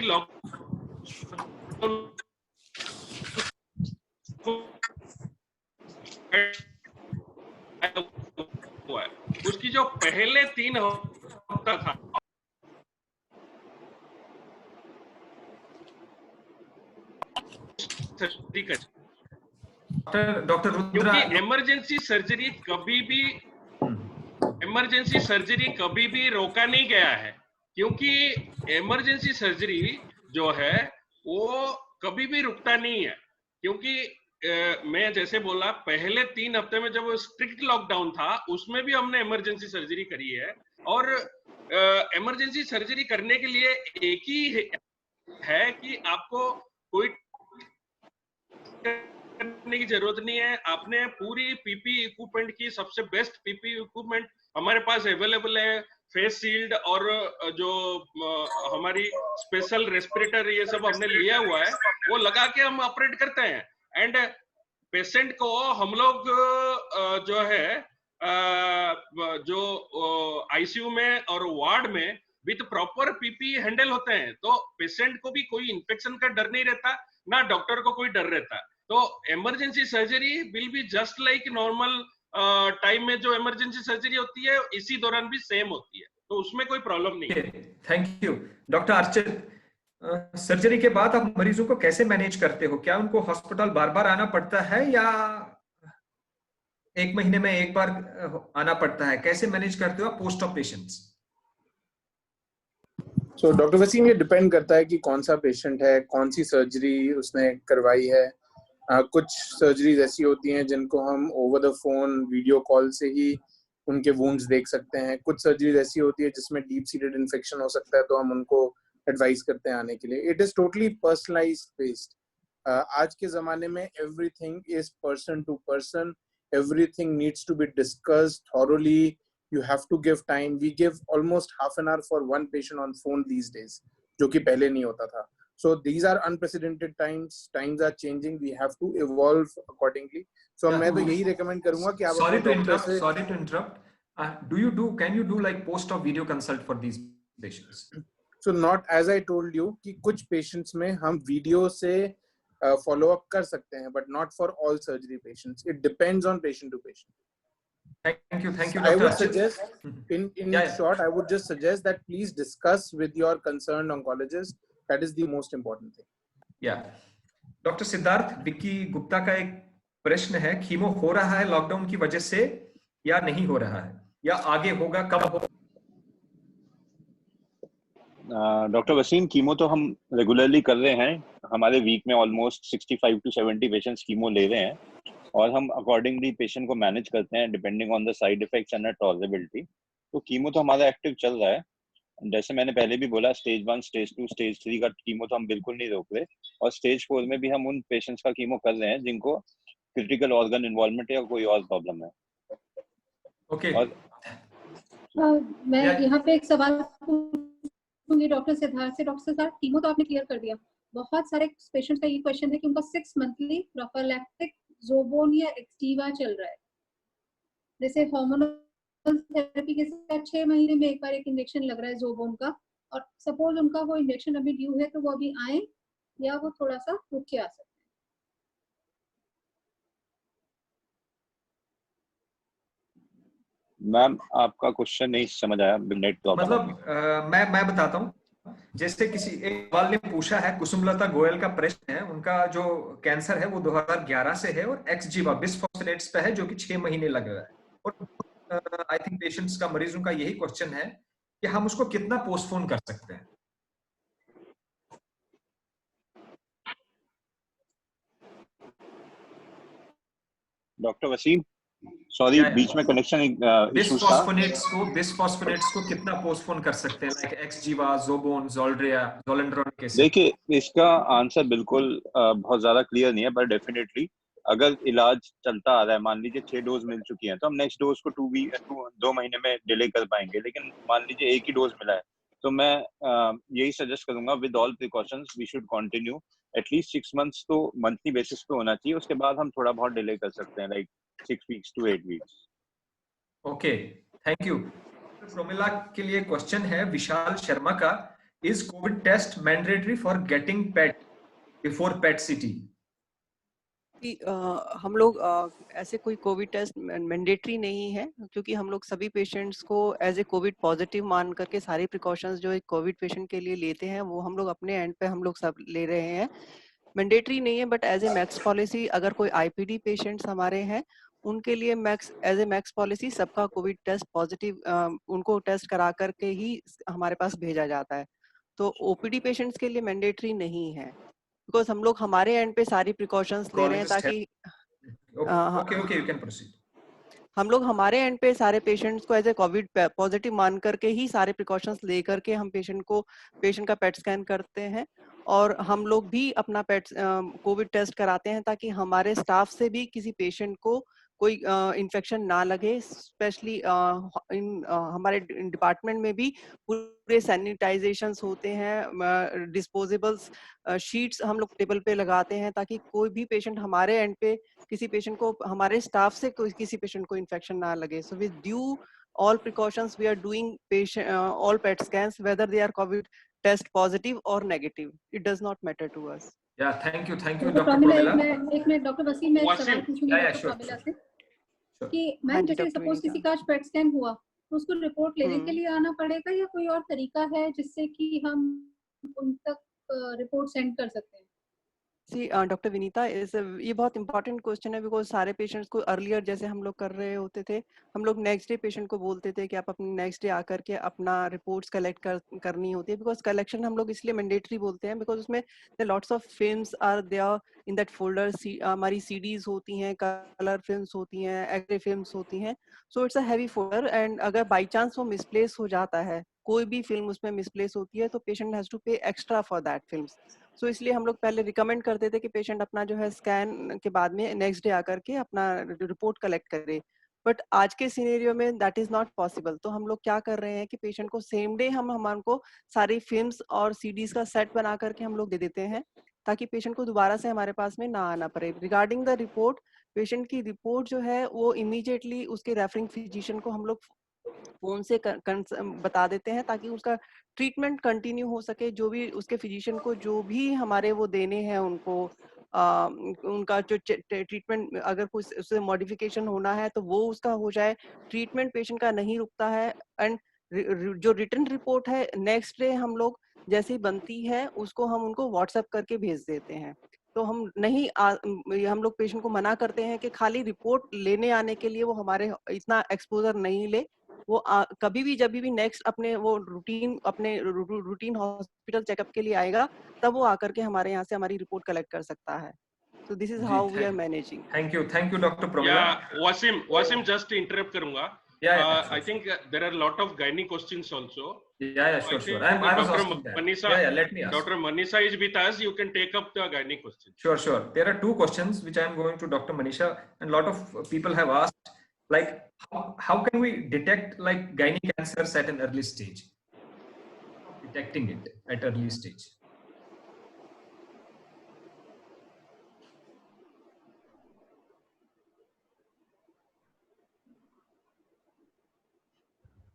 उसकी जो पहले 3 हफ्ता था डॉक्टर रुद्रा, क्योंकि इमरजेंसी सर्जरी कभी भी रोका नहीं गया है, क्योंकि इमरजेंसी सर्जरी जो है वो कभी भी रुकता नहीं है। क्योंकि मैं जैसे बोला, पहले 3 हफ्ते में जब स्ट्रिक्ट लॉकडाउन था उसमें भी हमने इमरजेंसी सर्जरी करी है। और इमरजेंसी सर्जरी करने के लिए एक ही है कि आपको कोई करने की जरूरत नहीं है। आपने पूरी पीपी इक्विपमेंट की, सबसे बेस्ट पीपी इक्विपमेंट हमारे पास अवेलेबल है, फेस शील्ड और जो हमारी स्पेशल रेस्पिरेटर ये सब हमने लिया हुआ है वो लगा के हम ऑपरेट करते हैं। एंड पेशेंट को हम लोग जो है जो आईसीयू में और वार्ड में विद प्रॉपर पीपी हैंडल होते हैं, तो पेशेंट को भी कोई इन्फेक्शन का डर नहीं रहता, ना डॉक्टर को कोई डर रहता। तो emergency surgery will be just like normal time में जो इमरजेंसी सर्जरी होती है इसी दौरान भी सेम होती है, तो उसमें कोई प्रॉब्लम नहीं है। Thank you doctor Archit. Surgery के बाद आप मरीजों को कैसे मैनेज करते हो? क्या उनको हॉस्पिटल बार बार आना पड़ता है या 1 महीने में एक बार आना पड़ता है? कैसे मैनेज करते हो आप post of patients? So doctor Wasim, ये डिपेंड करता है कि कौन सा पेशेंट है, कौन सी सर्जरी उसने करवाई है। कुछ सर्जरीज ऐसी होती हैं जिनको हम over the phone video call से ही उनके वुंड्स देख सकते हैं। कुछ सर्जरीज ऐसी होती है जिसमें डीप सीटेड इन्फेक्शन हो सकता है, तो हम उनको एडवाइस करते हैं आने के लिए। It is totally personalised based. आज के जमाने में everything is person to person, everything needs to be discussed thoroughly, you have to give time. We give almost half an hour for one patient on phone these days, जो कि पहले नहीं होता था। So these are unprecedented times. Times are changing. We have to evolve accordingly. So मैं तो यही recommend करूँगा कि आप Sorry to interrupt. Can you do like post of video consult for these patients? So not as I told you कि कुछ patients में हम video से follow up कर सकते हैं, but not for all surgery patients. It depends on patient to patient. Thank you, Dr. I would suggest, in short, I would just suggest that please discuss with your concerned oncologist. That is the most important thing. Yeah. Doctor Siddharth, Vicky Gupta का एक प्रश्न है, chemo हो रहा है lockdown की वजह से या नहीं हो रहा है, या आगे होगा, कब होगा? डॉक्टर वसीम, कीमो तो हम रेगुलरली कर रहे हैं। हमारे वीक में ऑलमोस्ट 65 to 70 पेशेंट्स कीमो ले रहे हैं और हम अकॉर्डिंगली पेशेंट को मैनेज करते हैं depending on the side effects and tolerability. तो कीमो तो हमारा एक्टिव चल रहा है। जैसे मैंने पहले भी बोला, स्टेज 1, स्टेज 2, स्टेज 3 का कीमो तो हम बिल्कुल नहीं रोक रहे, और स्टेज 4 में भी हम उन पेशेंट्स का कीमो कर रहे हैं जिनको क्रिटिकल ऑर्गन इन्वॉल्वमेंट या कोई और प्रॉब्लम है। ओके। मैं यहाँ पे एक सवाल पूछूंगी डॉक्टर सिद्धार्थ से। डॉक्टर सिद्धार्थ, कीमो तो आपने क्लियर कर दिया, बहुत सारे पेशेंट्स का ये क्वेश्चन है कि उनका 6 मंथली प्रोफिलैक्टिक ज़ोबोन या एक्सटीवा चल रहा है। जैसे हार्मोनल थेरेपी के साथ 6 महीने में एक बार एक इंजेक्शन लग रहा है ज़ोबोन का, और सपोज उनका वो इंजेक्शन अभी ड्यू है, तो वो अभी आए या वो थोड़ा सा रुक के आ सकते हैं? मैम, आपका क्वेश्चन नहीं समझ आया, नेट प्रॉब्लम। मतलब मैं बताता हूँ। जैसे किसी एक सवाल ने पूछा है, कुसुमलता गोयल का प्रश्न है, उनका जो कैंसर है वो 2011 से है और एक्सजीवा बिस्फॉस्फोनेट्स पे है जो कि 6 महीने लग रहा है। और आई थिंक पेशेंट्स का, मरीजों का यही क्वेश्चन है कि हम उसको कितना पोस्टपोन कर सकते हैं। डॉक्टर वसीम, सॉरी, बीच में कनेक्शन इश्यूज था। बिस्फॉस्फोनेट्स को कितना पोस्टपोन कर सकते हैं, लाइक एक्सजीवा, ज़ोबोन, ज़ोल्ड्रिया, ज़ोलेंड्रोन के? देखिए, इसका आंसर बिल्कुल बहुत ज्यादा क्लियर नहीं है, पर डेफिनेटली अगर इलाज चलता आ रहा है, मान लीजिए 6 डोज मिल चुकी हैं, तो हम नेक्स्ट डोज को 2 महीने में डिले कर पाएंगे। लेकिन मान लीजिए एक ही डोज मिला है, तो मैं यही सजेस्ट करूंगा, with all precautions we should continue at least 6 months तो मंथली बेसिस पे होना चाहिए। उसके बाद हम थोड़ा बहुत डिले कर सकते हैं, like 6 weeks to 8 weeks. Okay, thank you. Promila के लिए क्वेश्चन है विशाल शर्मा का, is covid test mandatory for getting PET before PET CT? हम लोग ऐसे कोई कोविड टेस्ट मैंडेटरी नहीं है, क्योंकि हम लोग सभी पेशेंट्स को एज ए कोविड पॉजिटिव मान करके सारी प्रिकॉशंस जो एक कोविड पेशेंट के लिए लेते हैं वो हम लोग अपने एंड पे हम लोग सब ले रहे हैं। मैंडेटरी नहीं है, but as a Max policy अगर कोई आईपीडी पेशेंट्स हमारे हैं उनके लिए एज ए मैक्स पॉलिसी सबका कोविड टेस्ट पॉजिटिव उनको टेस्ट करा करके ही हमारे पास भेजा जाता है। तो ओपीडी पेशेंट्स के लिए मैंडेटरी नहीं है, बिकॉज हम लोग हमारे एंड पे सारी प्रिकॉशंस ले रहे हैं ताकि ओके, यू कैन प्रोसीड। हम लोग हमारे एंड पे सारे पेशेंट्स को एज ए कोविड पॉजिटिव मान करके ही सारे प्रिकॉशंस ले करके हम पेशेंट का पेट स्कैन करते हैं, और हम लोग भी अपना पेट कोविड टेस्ट कराते हैं ताकि हमारे स्टाफ से भी किसी पेशेंट को कोई इन्फेक्शन ना लगे। स्पेशली हमारे डिपार्टमेंट में भी पूरे सैनिटाइजेशंस होते हैं, डिस्पोजेबल्स शीट्स हम लोग टेबल पे लगाते हैं ताकि कोई भी पेशेंट हमारे एंड पे किसी पेशेंट को, हमारे स्टाफ से किसी पेशेंट को इन्फेक्शन ना लगे। So with due all precautions we are doing patient all PET scans whether they are COVID test positive or negative. It does not matter to us. Yeah, thank you doctor Dr. Pramila, Pramila. एक minute doctor Wasim, मैं एक सवाल वसीम, पूछूंगी yeah, doctor sure, Pramila sure. से कि ma'am हाँ जी, जैसे doctor suppose Vinita. किसी का पेट स्कैन हुआ तो उसको रिपोर्ट लेने के लिए आना पड़ेगा या कोई और तरीका है जिससे कि हम उन तक रिपोर्ट सेंड कर सकते हैं? सी डॉक्टर विनीता, ये बहुत इंपॉर्टेंट क्वेश्चन है बिकॉज सारे पेशेंट्स को अर्लियर जैसे हम लोग कर रहे होते थे, हम लोग नेक्स्ट डे पेशेंट को बोलते थे कि आप अपने नेक्स्ट डे आकर के अपना रिपोर्ट्स कलेक्ट करनी होती है। बिकॉज कलेक्शन हम लोग इसलिए मैंडेटरी बोलते हैं बिकॉज उसमें lots of films are there in that folder. हमारी सीडीज होती हैं, कलर फिल्म्स होती हैं, एक्सरे फिल्म्स होती हैं। So it's a heavy folder and अगर बाई चांस वो मिसप्लेस हो जाता है, कोई भी फिल्म उसमें मिसप्लेस होती है तो पेशेंट हैज टू पे एक्स्ट्रा फॉर दैट फिल्म्स। सो इसलिए हम लोग पहले रिकमेंड करते थे कि पेशेंट अपना जो है स्कैन के बाद में नेक्स्ट डे आकर के अपना रिपोर्ट कलेक्ट करे। बट आज के सिनेरियो में दैट इज नॉट पॉसिबल। तो हम लोग क्या कर रहे हैं कि पेशेंट को सेम डे हम हमको सारी फिल्म्स और सीडीज का सेट बना करके हम लोग दे देते हैं ताकि पेशेंट को दोबारा से हमारे पास में ना आना पड़े। रिगार्डिंग द रिपोर्ट, पेशेंट की रिपोर्ट जो है वो इमीडिएटली उसके रेफरिंग फिजिशियन को हम लोग फोन से बता देते हैं ताकि उसका ट्रीटमेंट कंटिन्यू हो सके। जो भी उसके फिजिशियन को जो भी हमारे वो देने हैं उनको उनका जो ट्रीटमेंट, अगर कुछ उससे मॉडिफिकेशन होना है तो वो उसका हो जाए। ट्रीटमेंट पेशेंट का नहीं रुकता है। एंड जो रिटर्न रिपोर्ट है नेक्स्ट डे हम लोग जैसे ही बनती है उसको हम उनको व्हाट्सएप करके भेज देते हैं। तो हम नहीं हम लोग पेशेंट को मना करते हैं कि खाली रिपोर्ट लेने आने के लिए वो हमारे इतना एक्सपोजर नहीं ले। वो कभी भी जब भी नेक्स्ट अपने वो रूटीन हॉस्पिटल चेकअप के लिए आएगा तब वो आकर के हमारे यहाँ से हमारी रिपोर्ट कलेक्ट कर सकता है। So this is how we are managing. Thank you Dr. Pramila. Yeah, Wasim, just interrupt करूँगा. Yeah, I think there are a lot of gynae questions also. Yeah, sure. I was asking that. Manisha, let me ask. Dr. Manisha is with us. You can take up the gynae question. Sure. There are two questions which I am going to Dr. Manisha, and a lot of people have asked, like how can we detect like gynae cancers at an early stage? Detecting it at early stage.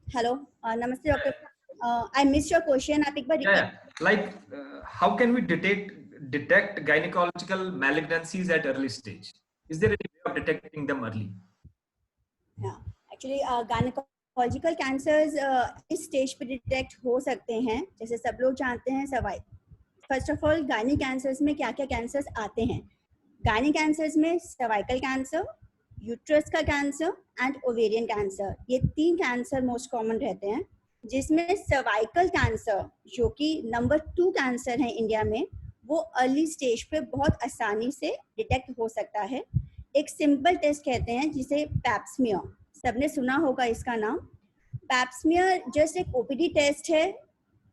Hello, namaste doctor. I missed your question. आप एक बार repeat. Like how can we detect gynecological malignancies at early stage? Is there any way of detecting them early? Yeah, actually gynecological cancers इस stage पे detect हो सकते हैं। जैसे सब लोग जानते हैं first of all gynae cancers में क्या क्या cancers आते हैं। gynae cancers में cervical cancer, यूट्रस का कैंसर एंड ओवेरियन कैंसर, ये 3 कैंसर मोस्ट कॉमन रहते हैं। जिसमें सर्वाइकल कैंसर जो कि नंबर 2 कैंसर है इंडिया में, वो अर्ली स्टेज पे बहुत आसानी से डिटेक्ट हो सकता है। एक सिंपल टेस्ट कहते हैं जिसे पैप्समियर, सबने सुना होगा इसका नाम। पैप्समियर जस्ट एक ओपीडी टेस्ट है,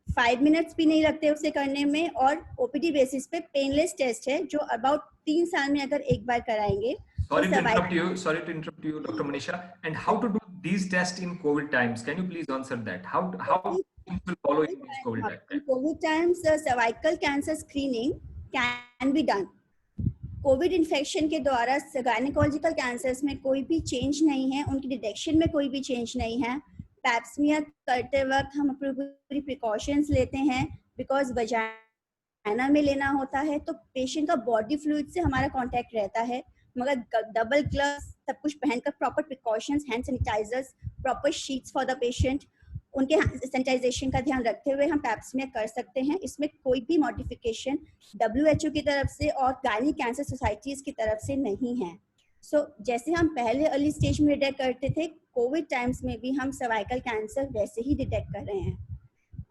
5 मिनट्स भी नहीं लगते उसे करने में, और ओपीडी बेसिस पे पेनलेस टेस्ट है जो अबाउट 3 साल में अगर एक बार कराएंगे। Sorry to interrupt you, Dr. Manisha. And how to do these tests in COVID times? Can you please answer that? How people follow in these COVID times? In COVID times, cervical cancer screening can be done. COVID infection के द्वारा gynecological cancers में कोई भी change नहीं है, उनकी detection में कोई भी change नहीं है। पैप्समियर करते वक्त हम पूरी प्रिकॉशंस लेते हैं, बिकॉज वजाइना में लेना होता है तो पेशेंट का बॉडी फ्लूइड से हमारा कांटेक्ट रहता है, मगर डबल ग्लव्स सब कुछ पहनकर, proper precautions, hand sanitisers, proper sheets for the patient, उनके सैनिटाइजेशन का ध्यान रखते हुए हम पैप्समियर कर सकते हैं। इसमें कोई भी मॉडिफिकेशन WHO की तरफ से और गायनी कैंसर सोसाइटीज की तरफ से नहीं है। जैसे हम पहले अर्ली स्टेज में डिटेक्ट करते थे, कोविड टाइम्स में भी हम सर्वाइकल कैंसर वैसे ही डिटेक्ट कर रहे हैं।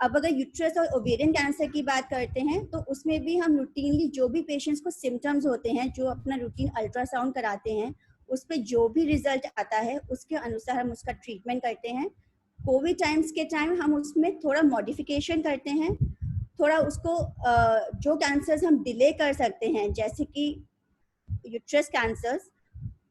अब अगर यूट्रस और ओवेरियन कैंसर की बात करते हैं तो उसमें भी हम रूटीनली जो भी पेशेंट्स को सिम्टम्स होते हैं, जो अपना रूटीन अल्ट्रासाउंड कराते हैं, उस पर जो भी रिजल्ट आता है उसके अनुसार हम उसका ट्रीटमेंट करते हैं। कोविड टाइम्स के टाइम हम उसमें थोड़ा मॉडिफिकेशन करते हैं, थोड़ा उसको जो कैंसर्स हम डिले कर सकते हैं, जैसे कि यूट्रस कैंसर्स,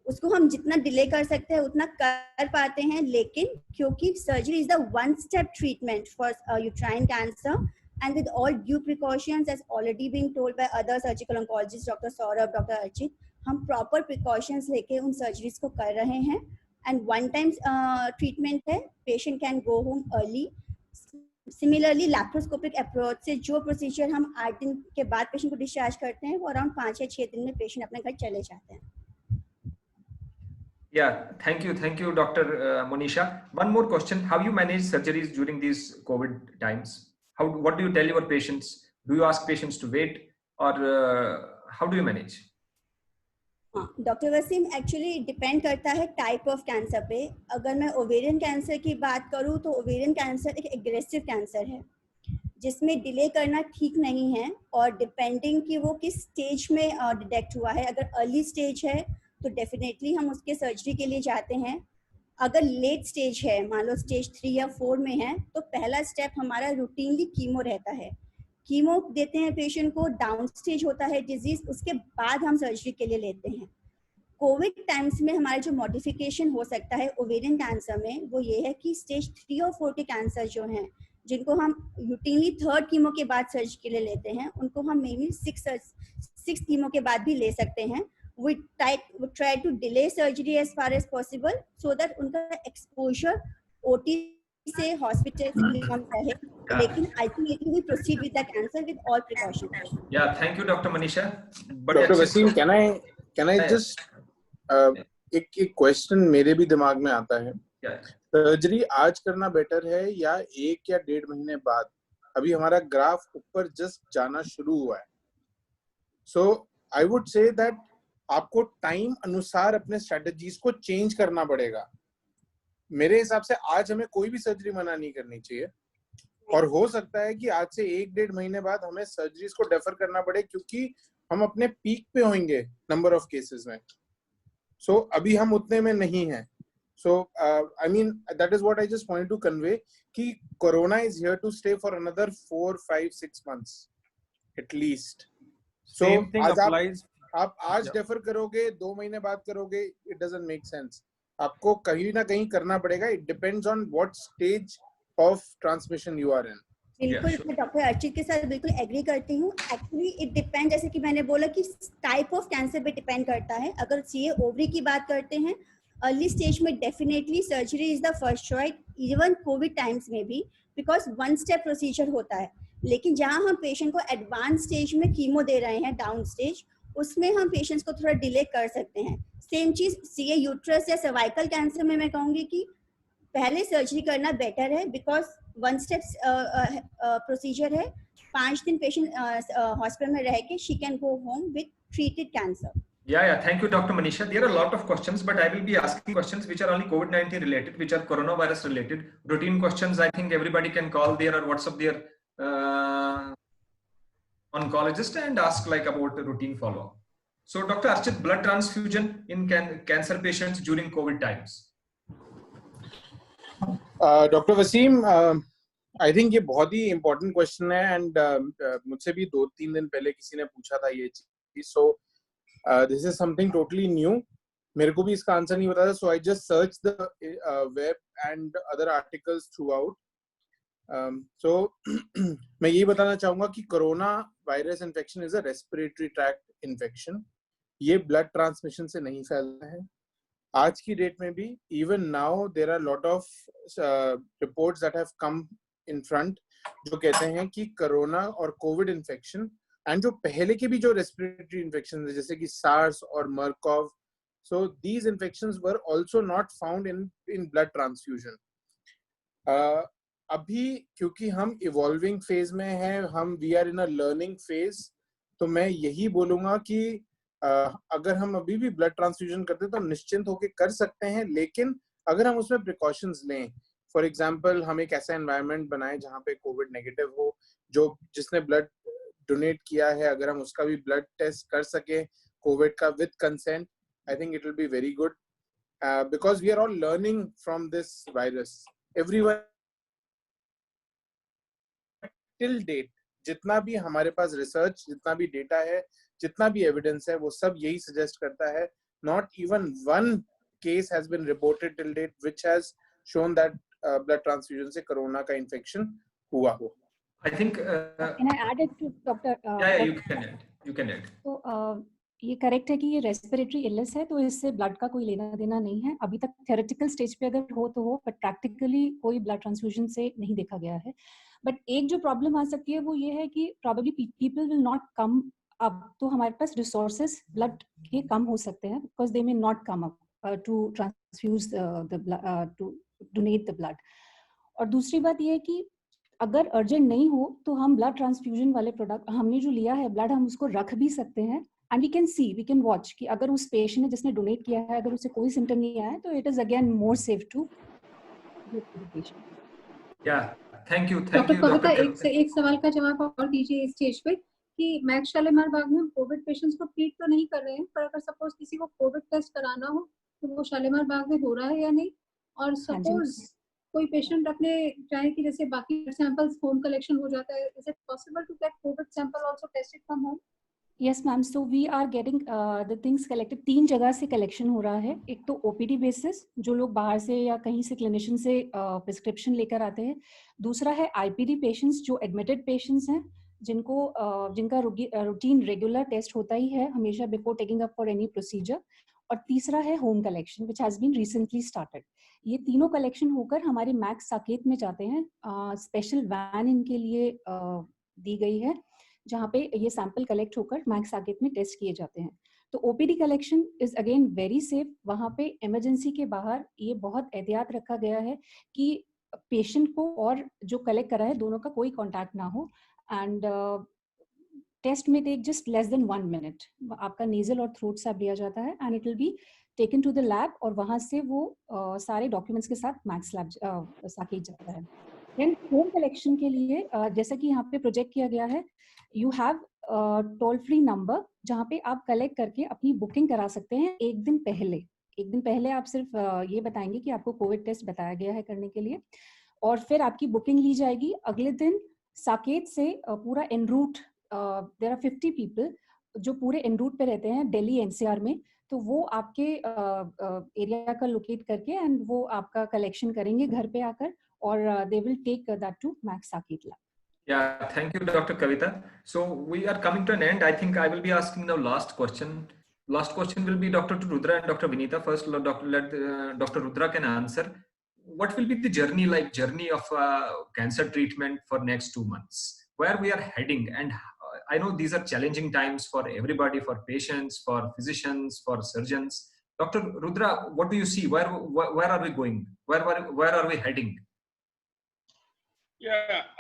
उसको हम जितना डिले कर सकते हैं उतना कर पाते हैं, लेकिन क्योंकि surgery is the one step treatment for uterine cancer and with all due precautions as already being told by other surgical oncologists, Dr. Saurabh, Dr. Archit, हम proper precautions लेके उन surgeries को कर रहे हैं and one time treatment है, patient can go home early. Similarly, laparoscopic approach से जो procedure हम 8 दिन के बाद patient को discharge करते हैं वो around 5 या 6 दिन में patient अपने घर चले जाते हैं. Yeah, thank you, Dr. Monisha. One more question: how you manage surgeries during these COVID times? What do you tell your patients? Do you ask patients to wait, or how do you manage? Doctor Wasim, actually depend करता है type of cancer पे. अगर मैं ovarian cancer की बात करूँ तो ovarian cancer एक एग्रेसिव कैंसर है जिसमें डिले करना ठीक नहीं है, और डिपेंडिंग कि वो किस स्टेज में डिटेक्ट हुआ है. अगर अर्ली स्टेज है तो डेफिनेटली हम उसके सर्जरी के लिए जाते हैं. अगर लेट स्टेज है, मान लो स्टेज 3 या 4 में है, तो पहला स्टेप हमारा रूटीनली कीमो रहता है. कीमो देते हैं पेशेंट को, डाउन स्टेज होता है डिजीज, उसके बाद हम सर्जरी के लिए लेते हैं. कोविड टाइम्स में हमारा जो मॉडिफिकेशन हो सकता है ओवेरियन कैंसर में वो ये है कि स्टेज 3 और 4 के कैंसर जो हैं, जिनको हम रूटीनली 3rd कीमो के बाद सर्जरी के लिए लेते हैं, उनको हम मे बी 6 कीमो के बाद भी ले सकते हैं. We try to delay surgery as far as possible so that उनका exposure OT से hospital से कम रहे. लेकिन ultimately we proceed with the cancer with all precautions. Yeah, thank you, Dr. Manisha. Dr. Wasim, can I just एक question मेरे भी दिमाग में आता है. सर्जरी आज करना बेटर है या 1 या 1.5 महीने बाद? अभी हमारा ग्राफ ऊपर जस्ट जाना शुरू हुआ है. So I would say that आपको टाइम अनुसार अपने स्ट्रेटजीज को चेंज करना पड़ेगा. मेरे हिसाब से आज हमें कोई भी सर्जरी मना नहीं करनी चाहिए, और हो सकता है कि आज से 1-1.5 महीने बाद हमें सर्जरीज को डेफर करना पड़े क्योंकि हम अपने पीक पे होंगे नंबर ऑफ केसेस में. सो अभी हम उतने में नहीं हैं. So I mean that is what I just wanted to convey कि corona is here to stay for another 4, 5, 6 months at least. So आप आज डेफर करोगे, 2 महीने बाद करोगे, इट डजंट मेक सेंस. आपको कहीं ना कहीं करना पड़ेगा. It depends on what stage of transmission you are in. बिल्कुल, मैं डॉक्टर अर्चित के साथ बिल्कुल एग्री करती हूँ. एक्चुअली इट डिपेंड, जैसे कि मैंने बोला कि टाइप ऑफ कैंसर पे डिपेंड करता है. अगर सीए ओवरी की बात करते हैं, अर्ली स्टेज में definitely surgery is the first choice, even Covid times में भी, बिकॉज 1 स्टेप प्रोसीजर होता है. लेकिन जहाँ हम पेशेंट को एडवांस स्टेज में कीमो दे रहे हैं, डाउन स्टेज, उसमें हम पेशेंट्स को थोड़ा डिले कर सकते हैं. सेम चीज सीए यूट्रस या सर्वाइकल कैंसर में मैं कहूंगी कि पहले सर्जरी करना बेटर है, बिकॉज 1 स्टेप प्रोसीजर है. 5 दिन पेशेंट हॉस्पिटल में रह के she can go home with treated cancer. Yeah, thank you, Dr. Manisha. There are a lot of questions, but I will be asking questions which are only COVID-19 related, which are coronavirus related. Routine questions, I think everybody can call there or WhatsApp their oncologist and ask like about the routine follow-up. So, Dr. Archit, blood transfusion in cancer patients during COVID times. Dr. Wasim, I think ये बहुत ही important question है, and मुझसे भी 2-3 दिन पहले किसी ने पूछा था ये चीज. So this is something totally new. मेरे को भी इसका आंसर नहीं पता था, so I just searched the web and other articles throughout. So मैं ये बताना चाहूँगा कि corona virus infection is a respiratory tract infection. ये ब्लड ट्रांसमिशन से नहीं फैलता है. आज की डेट में भी even now there are lot of reports that have come in front जो कहते हैं कि कोरोना और कोविड इन्फेक्शन एंड जो पहले के भी जो रेस्पिरेटरी इन्फेक्शन जैसे कि सार्स और मर्कॉव, so these infections were also not found in blood transfusion. अभी क्योंकि हम इवॉल्विंग फेज में हैं, हम we are in a learning phase, तो मैं यही बोलूंगा कि अगर हम अभी भी ब्लड ट्रांसफ्यूजन करते हैं तो निश्चिंत होकर कर सकते हैं, लेकिन अगर हम उसमें प्रिकॉशंस लें, फॉर एग्जांपल हम एक ऐसा एनवायरनमेंट बनाएं जहाँ पे कोविड नेगेटिव हो, जो जिसने ब्लड डोनेट किया है अगर हम उसका भी ब्लड टेस्ट कर सके कोविड का with consent, I think it will be very good, because we are all learning from this virus. Everyone till date जितना भी हमारे पास रिसर्च, जितना भी डेटा है, जितना भी एविडेंस है, वो सब यही सजेस्ट करता है not even one case has been reported till date which has shown that blood transfusion से corona का infection हुआ हो. I think Can I add it to Dr. yeah, you can add. तो ये करेक्ट है कि ये रेस्पिरेटरी इलनेस है, तो इससे ब्लड का कोई लेना देना नहीं है. अभी तक थ्योरेटिकल स्टेज पे अगर हो तो हो, बट प्रैक्टिकली कोई ब्लड ट्रांसफ्यूजन से नहीं देखा गया है. बट एक जो प्रॉब्लम आ सकती है वो ये है कि probably people will not come up. तो हमारे पास रिसोर्सेज ब्लड के कम हो सकते हैं, because they may not come up to transfuse to donate the blood. और दूसरी बात ये है कि अगर अर्जेंट नहीं हो तो हम ब्लड ट्रांसफ्यूजन वाले प्रोडक्ट, हमने जो लिया है ब्लड, हम उसको रख भी सकते हैं. एंड वी कैन वॉच कि अगर उस पेशेंट ने जिसने डोनेट किया है अगर उसे कोई सिम्टम नहीं आया है तो it is again more safe to patient. Yeah thank you doctor Kavita, एक सवाल का जवाब और दीजिए इस स्टेज पे कि मैक्स शालीमार बाग में कोविड पेशेंट्स को ट्रीट तो नहीं कर रहे हैं, पर अगर सपोज किसी को कोविड टेस्ट कराना हो तो वो शालीमार बाग में हो रहा है या नहीं? और सपोज कोई पेशेंट अपने चाहे कि जैसे बाकी सैंपल्स होम कलेक्शन हो जाता है, is it possible to get covid sample also tested from home? Yes ma'am, so we are getting the things collected. 3 जगह से कलेक्शन हो रहा है. एक तो ओपीडी बेसिस, जो लोग बाहर से या कहीं से क्लिनिशियन से प्रिस्क्रिप्शन लेकर आते हैं. दूसरा है आईपीडी पेशेंट्स, जो एडमिटेड पेशेंट्स हैं, जिनका रूटीन रेगुलर टेस्ट होता ही है हमेशा before taking up for any procedure. और तीसरा है home collection which has been recently started. ये तीनों कलेक्शन होकर हमारे मैक्स साकेत में जाते हैं. स्पेशल वैन इनके लिए दी गई है जहाँ पे ये सैंपल कलेक्ट होकर मैक्स साकेत में टेस्ट किए जाते हैं. तो OPD collection is again very safe. वहाँ पे इमरजेंसी के बाहर ये बहुत एहतियात रखा गया है कि पेशेंट को और जो कलेक्ट करा है दोनों का कोई कॉन्टैक्ट ना हो. एंड टेस्ट में take just less than 1 minute. आपका नेजल और थ्रोट सैंपल लिया जाता है and it will be taken to the lab और वहाँ से वो सारे डॉक्यूमेंट्स के साथ मैक्स लैब साकेत जाता है. देन होम कलेक्शन के लिए जैसा कि यहाँ पे प्रोजेक्ट किया गया है, you have toll free number जहाँ पे आप कलेक्ट करके अपनी बुकिंग करा सकते हैं. एक दिन पहले आप सिर्फ ये बताएंगे कि आपको कोविड टेस्ट बताया गया है करने के लिए, और फिर आपकी बुकिंग ली जाएगी. अगले दिन साकेत से पूरा en route, there are 50 people जो पूरे एन रूट पे रहते हैं दिल्ली एनसीआर में, तो वो आपके एरिया का लोकेट करके एंड वो आपका कलेक्शन करेंगे घर पे आकर, और they will take that to Max Saket lab. Yeah, thank you, Dr. Kavita. So we are coming to an end. I think I will be asking the last question. Last question will be Dr. Rudra and Dr. Vinita. First, Dr. Rudra can answer. What will be the journey of cancer treatment for next 2 months? Where we are heading? And I know these are challenging times for everybody, for patients, for physicians, for surgeons. Dr. Rudra, what do you see? Where are we going? Where are we heading?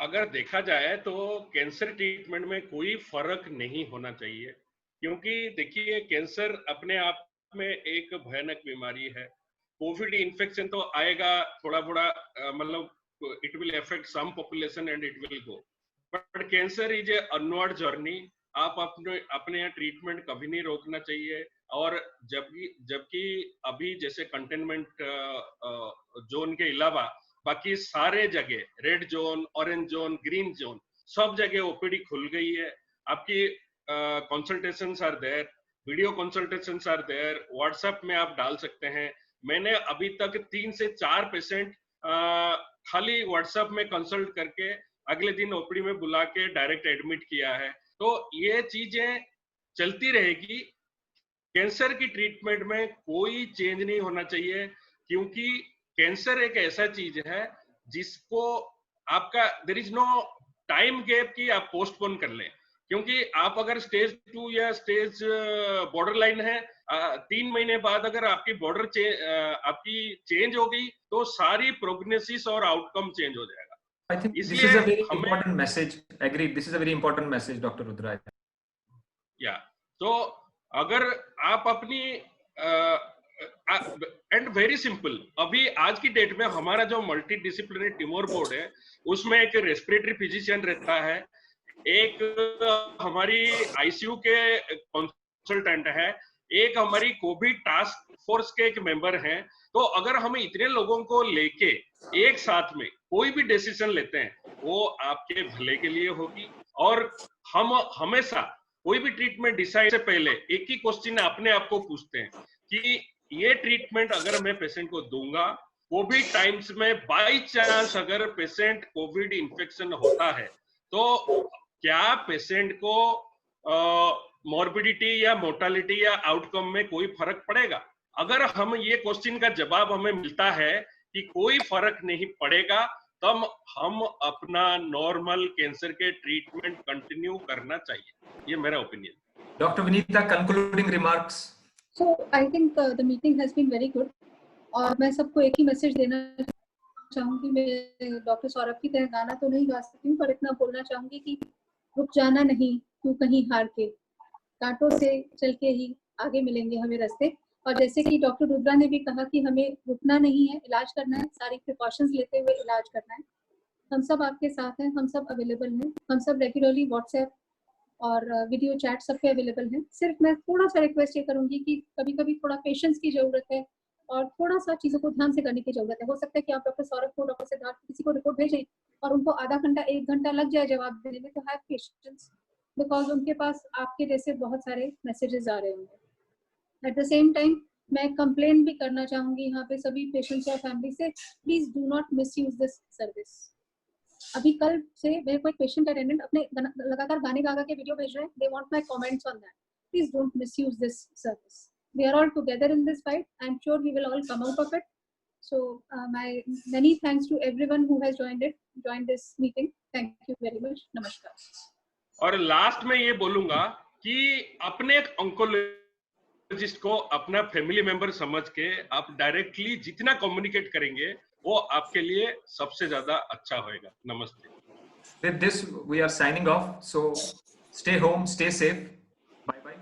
अगर देखा जाए तो cancer treatment में कोई फर्क नहीं होना चाहिए, क्योंकि देखिए कैंसर अपने आप में एक भयानक बीमारी है. कोविड इन्फेक्शन तो आएगा थोड़ा थोड़ा, मतलब it will affect some population and it will go, but cancer is a onward journey. आप अपने ट्रीटमेंट कभी नहीं रोकना चाहिए. और जबकि अभी जैसे कंटेनमेंट जोन के अलावा बाकी सारे जगह, red zone, orange zone, green zone, सब जगह ओपीडी खुल गई है. आपकी consultations are there, video consultations are there, WhatsApp में आप डाल सकते हैं. मैंने अभी तक 3 से 4 पेशेंट खाली व्हाट्सएप में कंसल्ट करके अगले दिन ओपीडी में बुला के डायरेक्ट एडमिट किया है. तो ये चीजें चलती रहेगी. कैंसर की ट्रीटमेंट में कोई चेंज नहीं होना चाहिए, क्योंकि कैंसर एक ऐसा चीज है जिसको आपका there is no time gap कि आप पोस्टपोन कर लें. क्योंकि आप अगर स्टेज 2 या स्टेज बॉर्डर लाइन है, 3 महीने बाद अगर आपकी आपकी चेंज हो गई तो सारी प्रोग्नोसिस और आउटकम चेंज हो जाएगा. I think this is a very important message. Agreed. This is a very important message, Dr. Rudra. Yeah. So अगर आप अपनी एंड वेरी सिंपल, अभी आज की डेट में हमारा जो मल्टी डिसिप्लिनरी ट्यूमर बोर्ड है उसमें एक रेस्पिरेटरी फिजिशियन रहता है, एक हमारी आईसीयू के कंसल्टेंट है, एक हमारी कोविड टास्क फोर्स के एक मेंबर हैं. तो अगर हम इतने लोगों को लेके एक साथ में कोई भी डिसीजन लेते हैं वो आपके भले के लिए होगी. और हम हमेशा कोई भी ट्रीटमेंट डिसाइड से पहले एक ही क्वेश्चन अपने आप को पूछते हैं कि ये ट्रीटमेंट अगर मैं पेशेंट को दूंगा, कोविड टाइम्स में बाई चांस अगर पेशेंट कोविड इन्फेक्शन होता है तो क्या पेशेंट को मॉर्बिडिटी या मोर्टालिटी या आउटकम में कोई फर्क पड़ेगा? अगर हम ये क्वेश्चन का जवाब हमें मिलता है कि कोई फर्क नहीं पड़ेगा, तब हम अपना नॉर्मल कैंसर के ट्रीटमेंट कंटिन्यू करना चाहिए। ये मेरा opinion. Doctor Vinita, concluding remarks. So I think the meeting has been very good. और मैं सबको एक ही मैसेज देना चाहूंगी, मैं डॉक्टर सौरभ की तरह गाना तो नहीं गा सकती हूँ, पर इतना बोलना चाहूंगी कि रुक जाना नहीं तू कहीं हार के, कांटों से चल के ही आगे मिलेंगे हमें रास्ते। और जैसे कि डॉक्टर रुद्रा ने भी कहा कि हमें रुकना नहीं है, इलाज करना है, सारी प्रिकॉशंस लेते हुए इलाज करना है। हम सब आपके साथ हैं, हम सब अवेलेबल हैं, हम सब रेगुलरली व्हाट्सएप और वीडियो चैट सब पे अवेलेबल हैं। सिर्फ मैं थोड़ा सा रिक्वेस्ट ये करूंगी कि कभी कभी थोड़ा पेशेंस की जरूरत है और थोड़ा सा चीज़ों को ध्यान से करने की जरूरत है। हो सकता है कि आप डॉक्टर सौरभ को, डॉक्टर सिद्धार्थ किसी को रिपोर्ट भेजें और उनको आधा घंटा 1 घंटा लग जाए जवाब देने में, तो हैव पेशेंस, बिकॉज उनके पास आपके जैसे बहुत सारे मैसेजेस आ रहे होंगे। एट द सेम टाइम मैं कंप्लेन भी करना चाहूंगी यहाँ पे सभी पेशेंट्स और फैमिली से, please do not miss use this service. अभी कल से मेरे को एक पेशेंट अटेंडेंट अपने लगातार गाने गा के वीडियो भेज रहे हैं, they want my comments on that. Please don't miss use this service. We are all together in this fight. I'm sure we will all come out of it. So my many thanks to everyone who has joined this meeting. Thank you very much. Namaskar. और last में ये बोलूंगा कि अपने oncologist को अपना family member समझ के आप डायरेक्टली जितना कम्युनिकेट करेंगे वो आपके लिए सबसे ज्यादा अच्छा होएगा। नमस्ते। With this we are signing off. So stay home, stay safe. Bye bye.